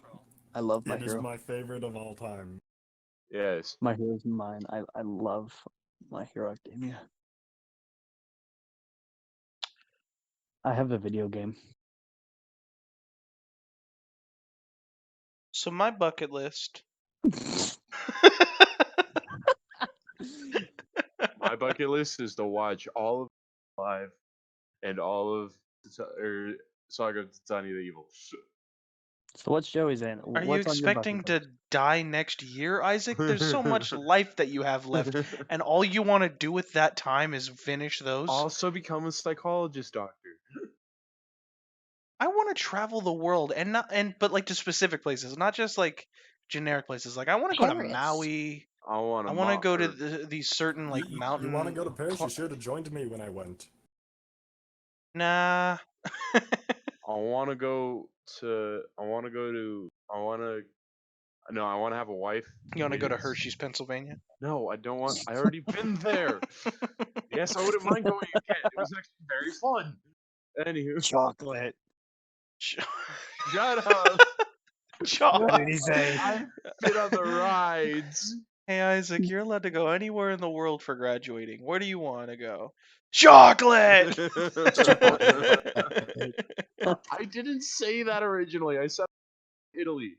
D: I love My
C: It is
D: Hero.
C: my favorite of all time.
B: Yes.
D: My Hero's mine. I love My Hero Academia. I have the video game.
A: So my bucket list.
B: My bucket list is to watch all of Live and all of Saga of Titania the Evil.
D: So what's Joey's in?
A: Are you
D: What's on your
A: expecting
D: bucket
A: to die next year, Isaac? There's so much life that you have left, and all you want to do with that time is finish those.
B: Also become a psychologist doctor.
A: I want to travel the world but like to specific places, not just like generic places. Like I want to go to
D: Paris.
A: Maui.
B: I want
A: I want to go to these certain like mountain.
C: You want to go to Paris?
A: cl-
C: You should have joined me when I went.
A: Nah.
B: I want to go to. I want to have a wife.
A: You want to go to
B: Kids.
A: Hershey's, Pennsylvania?
B: No, I don't want. I already been there. Yes, I wouldn't mind going again. It was actually very fun. Anywho,
D: Chocolate.
B: shut up.
A: Chocolate.
D: What did he say?
B: I've been on the rides.
A: Hey Isaac, you're allowed to go anywhere in the world for graduating. Where do you want to go? Chocolate.
B: I didn't say that originally. I said Italy,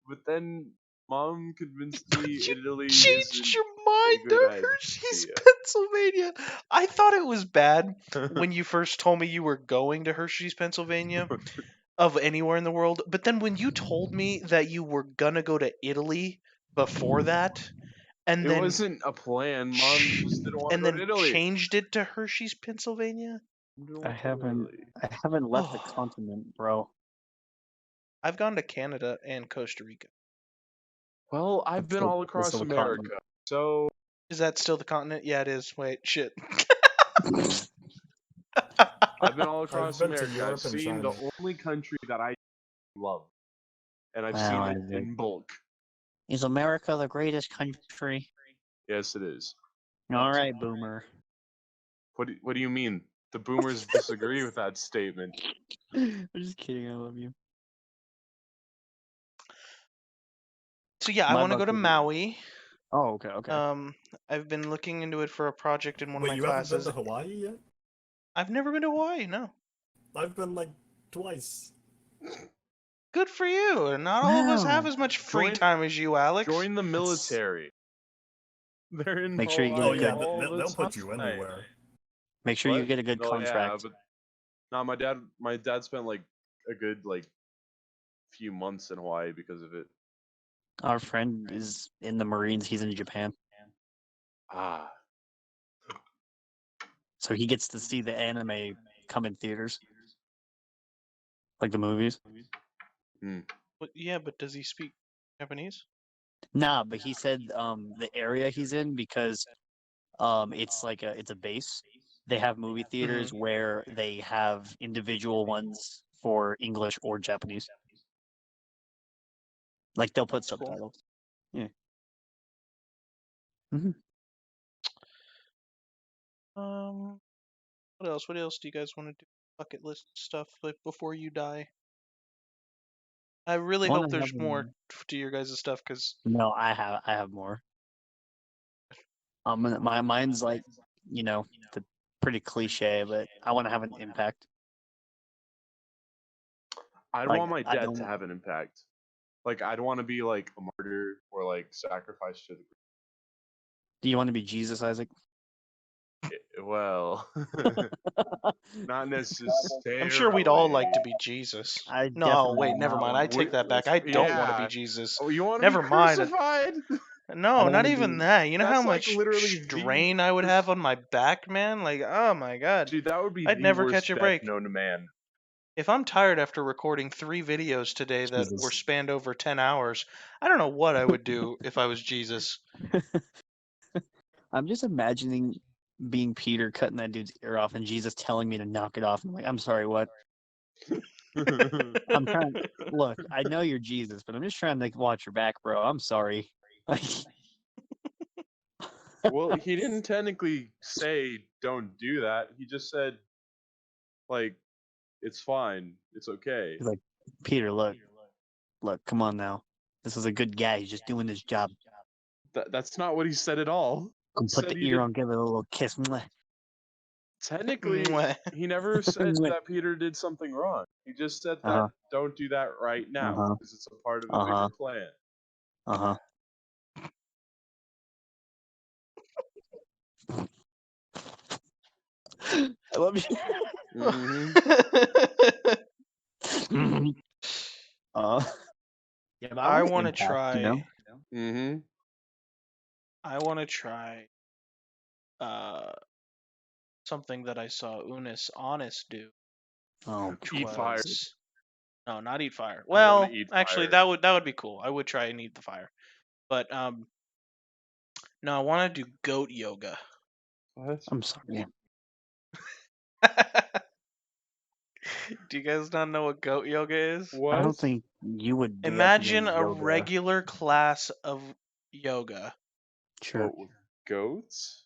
B: but then Mom convinced me Italy
A: Changed
B: isn't
A: your mind
B: a
A: to
B: good
A: Hershey's,
B: idea.
A: Pennsylvania. I thought it was bad when you first told me you were going to Hershey's, Pennsylvania, of anywhere in the world. But then when you told me that you were gonna go to Italy before that, and
B: It
A: then
B: wasn't a plan. Mom just didn't want to
A: and
B: go
A: then
B: to Italy.
A: changed it to Hershey's, Pennsylvania.
D: I haven't left the continent, bro.
A: I've gone to Canada and Costa Rica.
B: Well, I've been all across
D: still a
B: America,
D: continent.
B: so
A: Is that still the continent? Yeah, it is. Wait, shit.
B: I've been all
C: I've
B: across
C: been to
B: America. I've
C: Europe and
B: seen the
C: China.
B: only country that I love, and I've
D: Wow,
B: seen it
D: Isaac.
B: in bulk.
D: Is America the greatest country?
B: Yes, it is.
D: All right, boomer.
B: What do you mean? The boomers disagree with that statement.
D: I'm just kidding. I love you.
A: So yeah, I
D: My
A: want to go to
D: bucket list.
A: Maui.
D: Oh, okay.
A: I've been looking into it for a project in one of
C: Wait,
A: my
C: you haven't been
A: classes.
C: to Hawaii yet?
A: I've never been to Hawaii. No.
C: I've been like twice.
A: Good for you. And not all of us have
D: Wow.
A: as much free
B: Join-
A: time as you, Alex.
B: Join the military. They're in
D: Make sure you get
C: Oh
D: a
C: yeah,
D: good-
B: all the
C: they'll put you
B: time.
C: anywhere.
D: Make sure you
B: What?
D: get a good
B: No,
D: contract.
B: Yeah, but no, my dad spent like a good few months in Hawaii because of it.
D: Our friend is in the Marines. He's in Japan,
B: Ah,
D: so he gets to see the anime come in theaters, like the movies.
A: But, yeah, but does he speak Japanese?
D: Nah, but he said the area he's in, because it's like it's a base. They have movie theaters where they have individual ones for English or Japanese. Like they'll put
A: That's cool.
D: subtitles. Yeah. hmm
A: What else? What else do you guys want to do? Bucket list stuff like before you die. I really
D: I wanna
A: hope there's
D: have
A: more to your guys' stuff because
D: No, I have more. Mine's like, the pretty cliche, but I want to have an impact.
B: I'd
D: Like,
B: want my
D: I
B: dad
D: don't-
B: to have an impact. Like, I'd want to be like a martyr or like sacrificed to the.
D: Do you want to be Jesus, Isaac?
B: Well, not necessarily.
A: I'm sure we'd all like to be Jesus.
D: I
A: No,
D: definitely
A: wait,
D: would
A: never
D: not
A: mind.
D: want
A: I
D: to
A: take
D: be
A: that back.
D: Jesus.
A: I don't want to
B: Yeah.
A: be Jesus.
B: Oh, you want to
A: Never
B: be
A: mind.
B: crucified?
A: No,
D: don't
A: not
D: wanna
A: even
D: be-
A: that. You know how
B: That's like
A: much
B: literally the
A: strain I would have on my back, man? Like, oh my god.
B: Dude, that would be
A: I'd
B: the
A: never
B: worst
A: catch a
B: death
A: break.
B: known to man.
A: If I'm tired after recording 3 videos today that
D: Jesus.
A: were spanned over 10 hours, I don't know what I would do if I was Jesus.
D: I'm just imagining being Peter cutting that dude's ear off and Jesus telling me to knock it off. I'm like, I'm sorry, what? I'm trying. Look, I know you're Jesus, but I'm just trying to watch your back, bro. I'm sorry.
B: Well, he didn't technically say don't do that. He just said, like, it's fine. It's okay.
D: He's like, Peter, look, come on now. This is a good guy. He's just doing his job.
B: That's not what he said at all.
D: Come
B: He
D: put
B: said
D: the
B: he
D: ear
B: did-
D: on, give it a little kiss. Mwah.
B: Technically,
A: Mwah.
B: he never said
D: Mwah.
B: that Peter did something wrong. He just said that
D: Uh-huh.
B: don't do that right now
D: Uh-huh.
B: because it's a part of the
D: Uh-huh.
B: bigger plan.
D: Uh-huh. I love you.
B: Mm-hmm.
D: Yeah, but
A: I
D: want
A: want to
D: impact,
A: try.
D: you know?
B: Mm-hmm.
A: I want to try something that I saw Honest do.
D: Oh,
B: Eat fire.
A: was- No, not eat fire.
B: I wanna
A: Well,
B: eat
A: actually,
B: fire.
A: that would be cool. I would try and eat the fire. But no, I want to do goat yoga.
B: What?
D: I'm sorry.
A: Do you guys not know what goat yoga is?
B: What?
D: I don't think you would do that to
A: Imagine
D: do
A: a
D: yoga.
A: regular class of yoga,
D: Sure.
B: But with goats?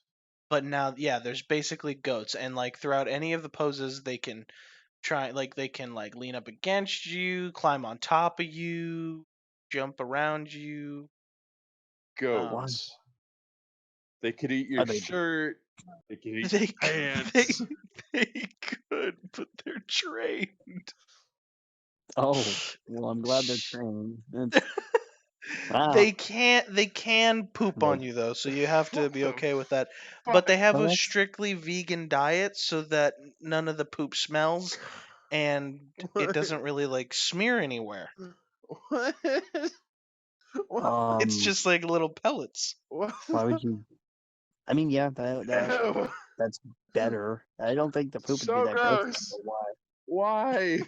A: but now, yeah, there's basically goats, and like throughout any of the poses, they can lean up against you, climb on top of you, jump around you.
B: Goats. They could eat your
D: Are they-
B: shirt. They could eat
A: They
B: your
A: could,
B: pants.
A: they could, but they're trained.
D: Oh, well, I'm glad they're trained. That's- Wow.
A: They can poop on
D: They-
A: you though, so you have to
B: What
A: be
B: the
A: okay with that.
B: fuck?
A: But they have
D: Well,
A: a
D: that's-
A: strictly vegan diet so that none of the poop smells and it doesn't really like smear anywhere.
B: What? What?
A: It's just like little pellets.
B: What?
D: Why would you? I mean, yeah,
B: Ew.
D: that's better. I don't think the poop would
B: So
D: be that gross.
B: gross.
D: But why?
B: Why?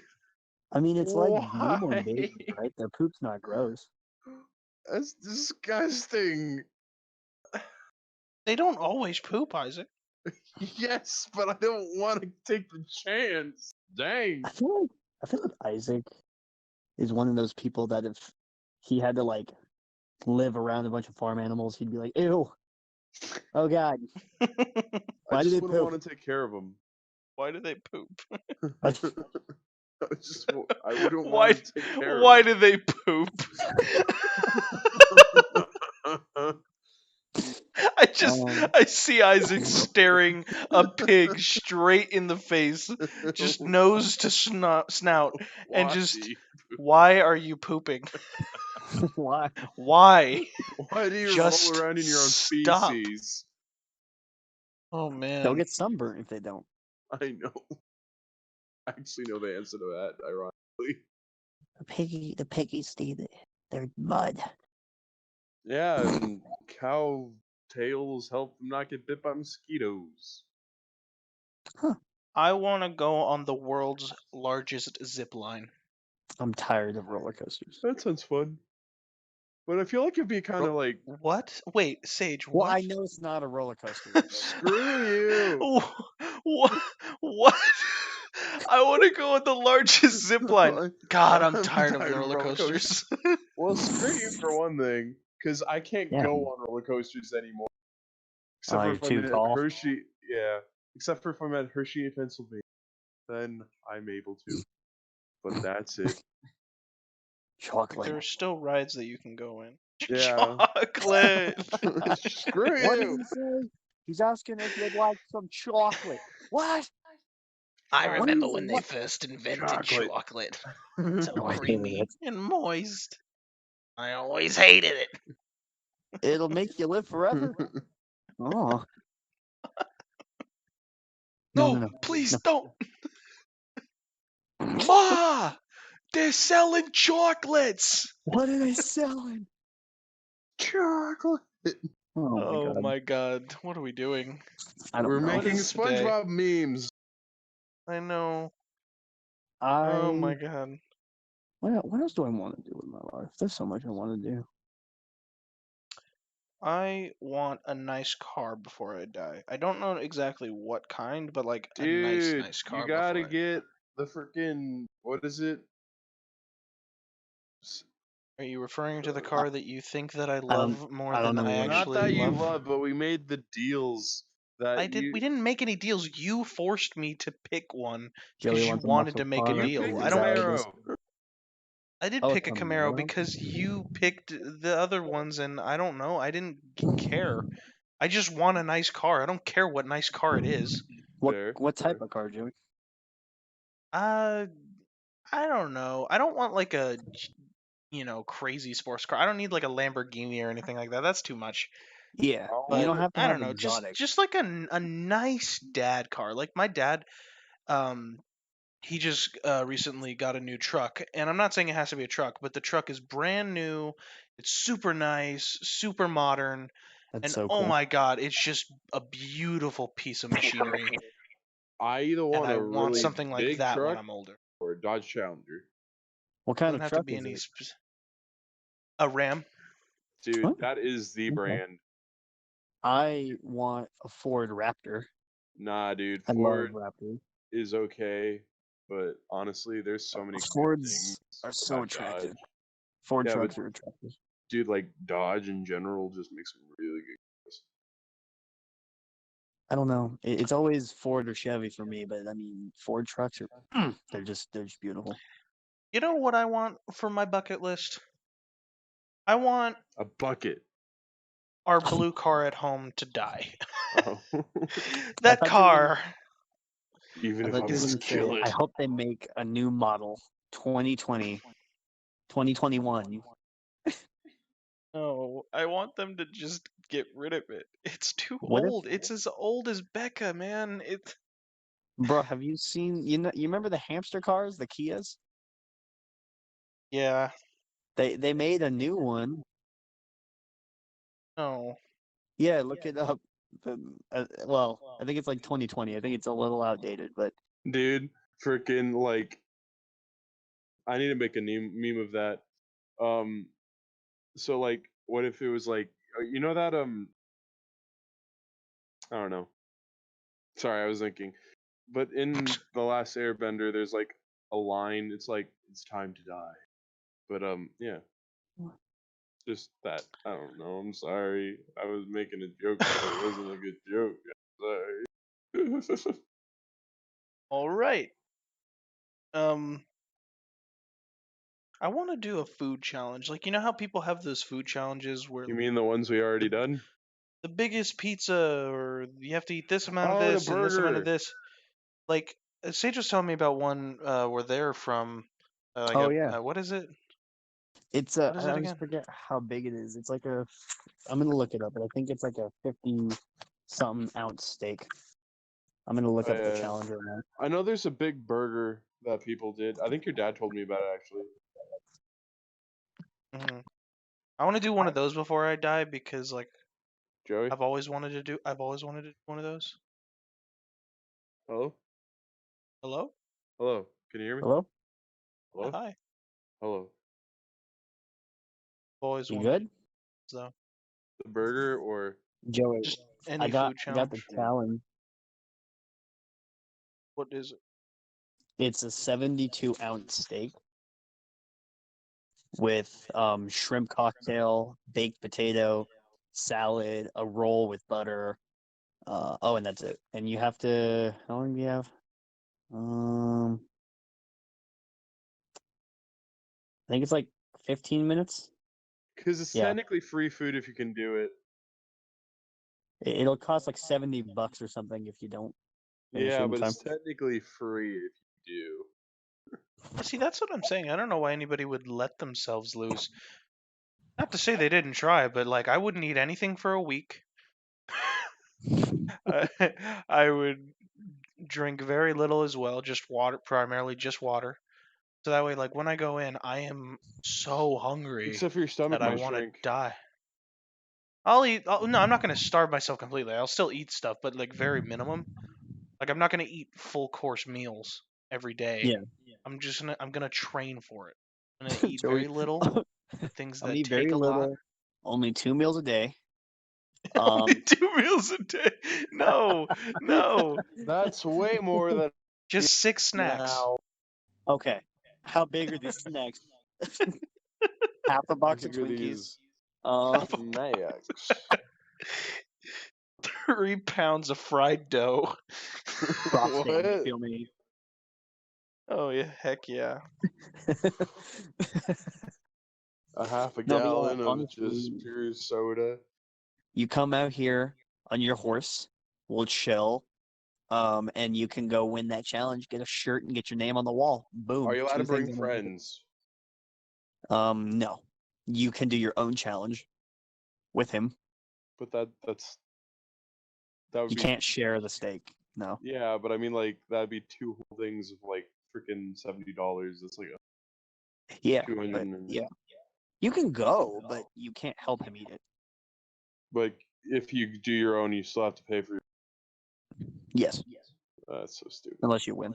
D: I mean, it's like
B: Why?
D: newborn babies, right? Their poop's not gross.
B: That's disgusting.
A: They don't always poop, Isaac.
B: Yes, but I don't want to take the chance. Dang.
D: I feel like Isaac is one of those people that if he had to like live around a bunch of farm animals, he'd be like, ew. Oh god.
B: I
D: Why do
B: just
D: they
B: wouldn't
D: poop?
B: want to take care of them.
A: Why do they poop?
B: I wouldn't
A: Why?
B: want to take care
A: Why
B: of
A: do they poop?
B: them.
A: I see Isaac staring a pig straight in the face, just nose to snout, and just,
B: Why?
A: why are you pooping?
D: Why?
A: Why?
B: Why do you
A: Just
B: roll around in your own
A: stop.
B: feces?
A: Oh
D: They'll
A: man.
D: get sunburnt if they don't.
B: I know. I actually know the answer to that, ironically.
D: The piggies they're mud.
B: Yeah, and cow tails help them not get bit by mosquitoes.
A: I want to go on the world's largest zip line.
D: I'm tired of roller coasters.
B: That sounds fun. But I feel like it'd be kind of like,
A: What? Wait, Sage,
D: Well,
A: what?
D: I know it's not a roller coaster.
B: screw you.
A: What? What? I want to go on the largest zip line. God, I'm tired of roller coasters.
B: Well, screw you for one thing, because I can't
D: Yeah.
B: go on roller coasters anymore. Except
D: Oh,
B: for
D: you're
B: if I'm
D: too
B: in
D: tall?
B: Hershey. Yeah. Except for if I'm at Hershey, Pennsylvania. Then I'm able to. But that's it.
D: Chocolate.
A: There are still rides that you can go in.
B: Yeah.
A: Chocolate.
B: Screw
D: What did
B: you.
D: he say? He's asking if you'd like some chocolate. What?
A: I
D: What
A: remember
D: is-
A: when they
D: what-
A: first invented
B: Chocolate.
A: chocolate.
D: Oh,
A: So
D: I hated
A: creamy
D: it.
A: and moist. I always hated it.
D: It'll make you live forever. Oh. No.
A: Please don't. Ma! They're selling chocolates!
D: What are they selling?
B: Chocolate.
D: Oh
A: My god. What are we doing?
D: I don't
B: We're
D: know.
B: making
A: is today?
B: SpongeBob memes.
A: I know.
D: I
A: Oh my god.
D: what else do I want to do with my life? There's so much I want to do.
A: I want a nice car before I die. I don't know exactly what kind, but like a
B: Dude,
A: nice car.
B: you gotta
A: before
B: get the freaking, what is it?
A: Are you referring to the car that you think that I
D: don't-
A: love more
D: I don't
A: than
D: know
A: I
D: what-
B: Not
A: actually
B: that you
A: love?
B: love, but we made the deals that
A: I did. We didn't make any deals. You forced me to pick one
D: Joey
A: because you
D: wants a
A: wanted
D: muscle
A: to make a
D: car.
A: deal.
B: picked
A: I
B: a
A: don't.
B: Camaro.
A: I did
D: Oh,
A: pick a Camaro
D: Camaro?
A: because you picked the other ones, and I don't know. I didn't care. I just want a nice car. I don't care what nice car it is.
B: Fair,
D: What type
B: fair.
D: of car, Joey?
A: I don't know. I don't want like a crazy sports car. I don't need like a Lamborghini or anything like that. That's too much.
D: Yeah,
A: But
D: you don't have to
A: I
D: have
A: don't know.
D: exotic.
A: Just like a nice dad car. Like my dad, he just recently got a new truck, and I'm not saying it has to be a truck, but the truck is brand new. It's super nice, super modern,
D: That's
A: and
D: so
A: oh
D: cool.
A: my god, it's just a beautiful piece of machinery.
B: I either
A: And
B: want
A: I
B: a
A: want
B: really
A: something like
B: big
A: that when
B: truck
A: I'm older.
B: or a Dodge Challenger.
D: What kind
A: Doesn't
D: of
A: have to
D: truck
A: be
D: is
A: any
D: it?
A: a Ram.
B: Dude,
D: Huh?
B: that is the
D: Okay.
B: brand.
D: I want a Ford Raptor.
B: Nah, dude,
D: I
B: Ford
D: love Raptors.
B: is okay, but honestly, there's so many good
D: Fords
B: things
D: are so
B: about
D: attractive.
B: Dodge.
D: Ford
B: Yeah,
D: trucks
B: but-
D: are attractive.
B: Dude, like Dodge in general just makes some really good cars.
D: I don't know. It's always Ford or Chevy for me, but I mean, Ford trucks are they're just beautiful.
A: You know what I want for my bucket list? I want
B: A bucket.
A: our blue car at home to die.
B: Oh.
A: That
D: thought you were
A: car.
B: Even
D: I
B: if
D: thought
B: I'm
D: you were
B: gonna
D: gonna
B: kill
D: say,
B: it.
D: I hope they make a new model 2020, 2021.
A: No, I want them to just get rid of it. It's too
D: What if-
A: old. It's as old as Becca, man. It's
D: Bro, have you seen you remember the hamster cars, the Kias?
A: yeah.
D: They made a new one.
A: No.
D: Yeah, look it up. Well, I think it's like 2020. I think it's a little outdated, but
B: Dude, freaking like I need to make a meme of that. So like, what if it was like, you know that I don't know. Sorry, I was thinking. But in the Last Airbender, there's like a line. It's like it's time to die. But yeah, just that. I don't know. I'm sorry. I was making a joke, but it wasn't a good joke. Sorry.
A: All right. I want to do a food challenge. Like, you know how people have those food challenges where
B: You mean the ones we already done?
A: the biggest pizza, or you have to eat this amount of
B: Oh, the
A: this and this amount of
B: burger.
A: this. Like, Sage was telling me about one where they're from, like
D: Oh yeah,
A: what is it?
D: it's
A: What is
D: I
A: it
D: always
A: again?
D: forget how big it is. It's like a. I'm gonna look it up, but I think it's like a 50-something ounce steak. I'm gonna look up the
B: Uh,
D: challenge right now.
B: I know there's a big burger that people did. I think your dad told me about it actually.
A: Hmm. I want to do one of those before I die because, like,
B: Joey,
A: I've always wanted to do one of those.
B: hello,
A: Hello?
B: hello. Can you hear me?
D: Hello,
A: Yeah,
B: Hello,
A: hi.
B: hello.
A: I've always
D: you
A: wanted to
D: good,
A: do so.
B: The burger or
D: Joey?
A: Just
D: I
A: any
D: got
A: food
D: I got the
A: challenge.
D: challenge.
A: What is it?
D: It's a 72-ounce steak with shrimp cocktail, baked potato, salad, a roll with butter. Oh, and that's it. And you have to. How long do you have? Um, I think it's like 15 minutes.
B: because it's
D: Yeah,
B: technically free food if you can do it.
D: it'll cost like $70 or something if you don't finish it
B: Yeah,
D: in
B: but
D: time.
B: it's technically free if you
A: Yeah, see, that's what I'm saying. I don't know why anybody would let themselves lose. Not to say they didn't try, but like I wouldn't eat anything for a week. I, I would drink very little as well, just water, primarily just water. So that way, like when I go in, I am so
B: do.
A: hungry
B: Except for your stomach
A: that I
B: might
A: want to
B: shrink.
A: die. I'll eat. No, I'm not going to starve myself completely. I'll still eat stuff, but like very minimum. Like I'm not going to eat full course meals every day.
D: Yeah,
A: I'm gonna train for it. I'm gonna eat
D: Joey.
A: very little, things
D: I'm
A: that
D: eat
A: take
D: very
A: a lot.
D: little, only 2 meals a day.
A: Only
D: Um,
A: 2 meals a day. No, no,
B: That's way more than
A: just 6 snacks.
B: now.
D: okay. How big are these snacks? Half a
B: How
D: box of
B: big are
D: Twinkies.
B: these
D: Um,
B: snacks?
A: 3 pounds of fried dough.
D: frosting. You
B: What?
D: feel me?
A: Oh yeah, heck yeah.
B: A half a
D: No, but yeah,
B: gallon of just
D: honestly,
B: pure soda.
D: you come out here on your horse. We'll chill. And you can go win that challenge, get a shirt, and get your name on the wall.
B: Are
D: Boom.
B: you allowed to
D: Two things
B: bring
D: in one ticket.
B: friends?
D: No. You can do your own challenge with him.
B: But that would
D: You
B: be
D: can't share the steak. No.
B: yeah. But I mean, like that'd be two whole things of like freaking $70. That's like
D: Yeah,
B: 200.
D: but yeah. You can go, but you can't help him eat it.
B: Like if you do your own, you still have to pay for.
D: Yes.
B: That's so stupid.
D: Unless you win.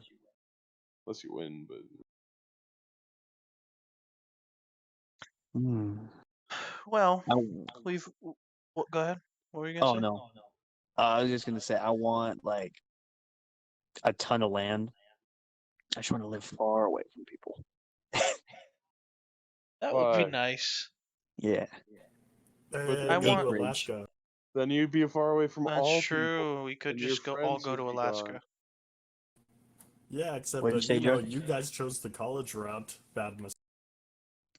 B: Unless you win, but
D: Hmm.
A: Well,
D: I,
A: we've. Go ahead. What were you gonna
D: oh
A: say?
D: no. I was just gonna say I want like a ton of land. I just want to live far away from people.
A: That would be
B: why?
A: nice.
D: Yeah.
B: But
A: I
C: Go
A: want.
C: to
D: Acreage.
C: Alaska.
B: then you'd be far away from
A: That's
B: all people,
A: true. We could
B: and your
A: just all
B: friends
A: go
B: would
A: to
B: be gone.
A: Alaska.
C: Yeah, except
D: What'd you
C: that
D: say, Joe?
C: you guys chose the college route. Bad mistake.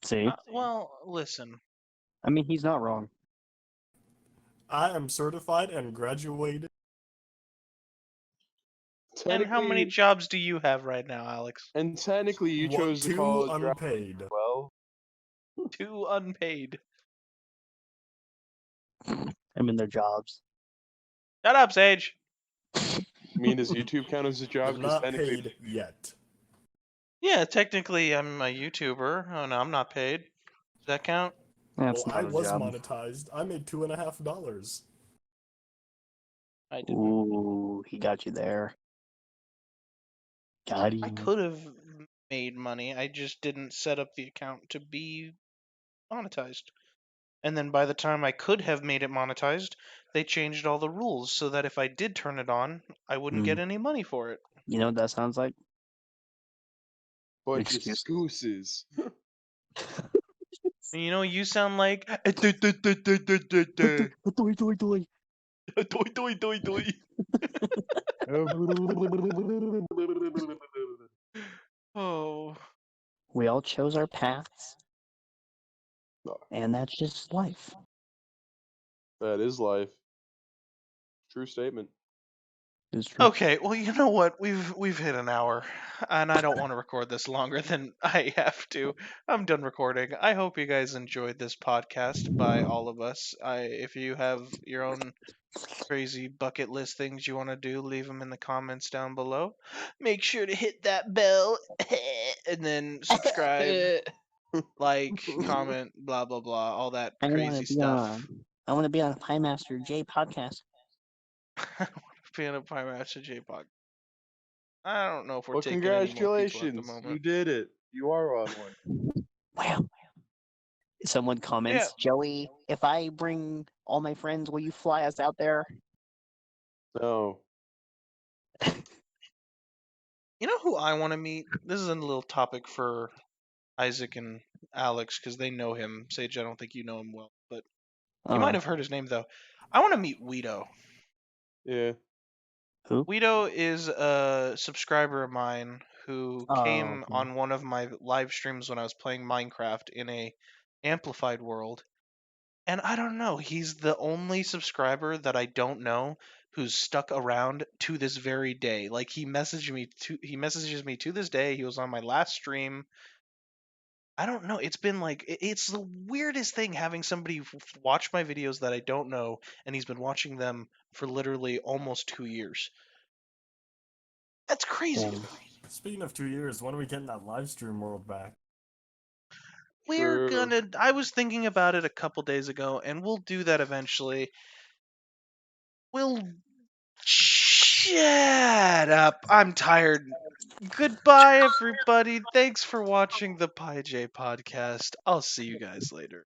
D: See?
A: Well, listen.
D: I mean, he's not wrong.
C: I am certified and graduated.
A: And how many
B: Technically,
A: jobs do you have right now, Alex?
B: and technically, you chose the
C: Two
B: college route.
C: unpaid.
B: Well,
A: 2 unpaid.
D: I'm in their jobs.
A: Shut up, Sage.
B: I mean, does YouTube count as a job? Because
C: Not
B: technically,
C: paid yet.
A: Yeah, technically I'm a YouTuber. Oh no, I'm not paid. Does that count?
D: That's
C: Well,
D: not
C: I
D: a
C: was
D: job.
C: monetized. I made $2.50.
A: I didn't.
D: Ooh, he got you there. Got
A: I
D: him.
A: could have made money. I just didn't set up the account to be monetized. And then by the time I could have made it monetized, they changed all the rules so that if I did turn it on, I wouldn't get any money for it.
D: You know what that sounds like?
B: Bunch of
D: Excuse.
B: excuses.
A: You know, you sound like
D: Toy, toy, toy.
A: Toy, toy, toy. Oh,
D: We all chose our paths,
B: No,
D: and that's just life.
B: that is life. True statement.
D: It's true.
A: okay. Well, you know what? We've hit an hour, and I don't want to record this longer than I have to. I'm done recording. I hope you guys enjoyed this podcast by all of us. If you have your own crazy bucket list things you want to do, leave them in the comments down below. Make sure to hit that bell and then subscribe, like, comment, blah blah blah, all that
D: I want
A: crazy
D: to be
A: stuff.
D: I want to be on a PieJ Podcast.
A: Fan of Pie Master J Pod. I don't know if we're
B: Well,
A: taking any more people at the
B: congratulations. You
A: moment.
B: did it. You are on one.
D: Wow. Someone comments,
A: Yeah.
D: Joey, if I bring all my friends, will you fly us out there?
B: No.
A: You know who I want to meet? This is a little topic for Isaac and Alex because they know him. Sage, I don't think you know him well, but you might have heard his name though. I want to meet Weedo.
B: Yeah.
D: Who?
A: Weedo is a subscriber of mine who came
D: okay.
A: on one of my live streams when I was playing Minecraft in a amplified world. And I don't know, he's the only subscriber that I don't know who's stuck around to this very day. Like he messages me to this day. He was on my last stream. I don't know. It's been like it's the weirdest thing having somebody watch my videos that I don't know, and he's been watching them for literally almost 2 years. That's crazy.
D: Yeah.
C: Speaking of 2 years, when are we getting that live stream world back?
A: We're
B: True.
A: gonna. I was thinking about it a couple days ago, and we'll do that eventually. We'll. Shut up. I'm tired. Goodbye, everybody. Thanks for watching the PieJ Podcast. I'll see you guys later.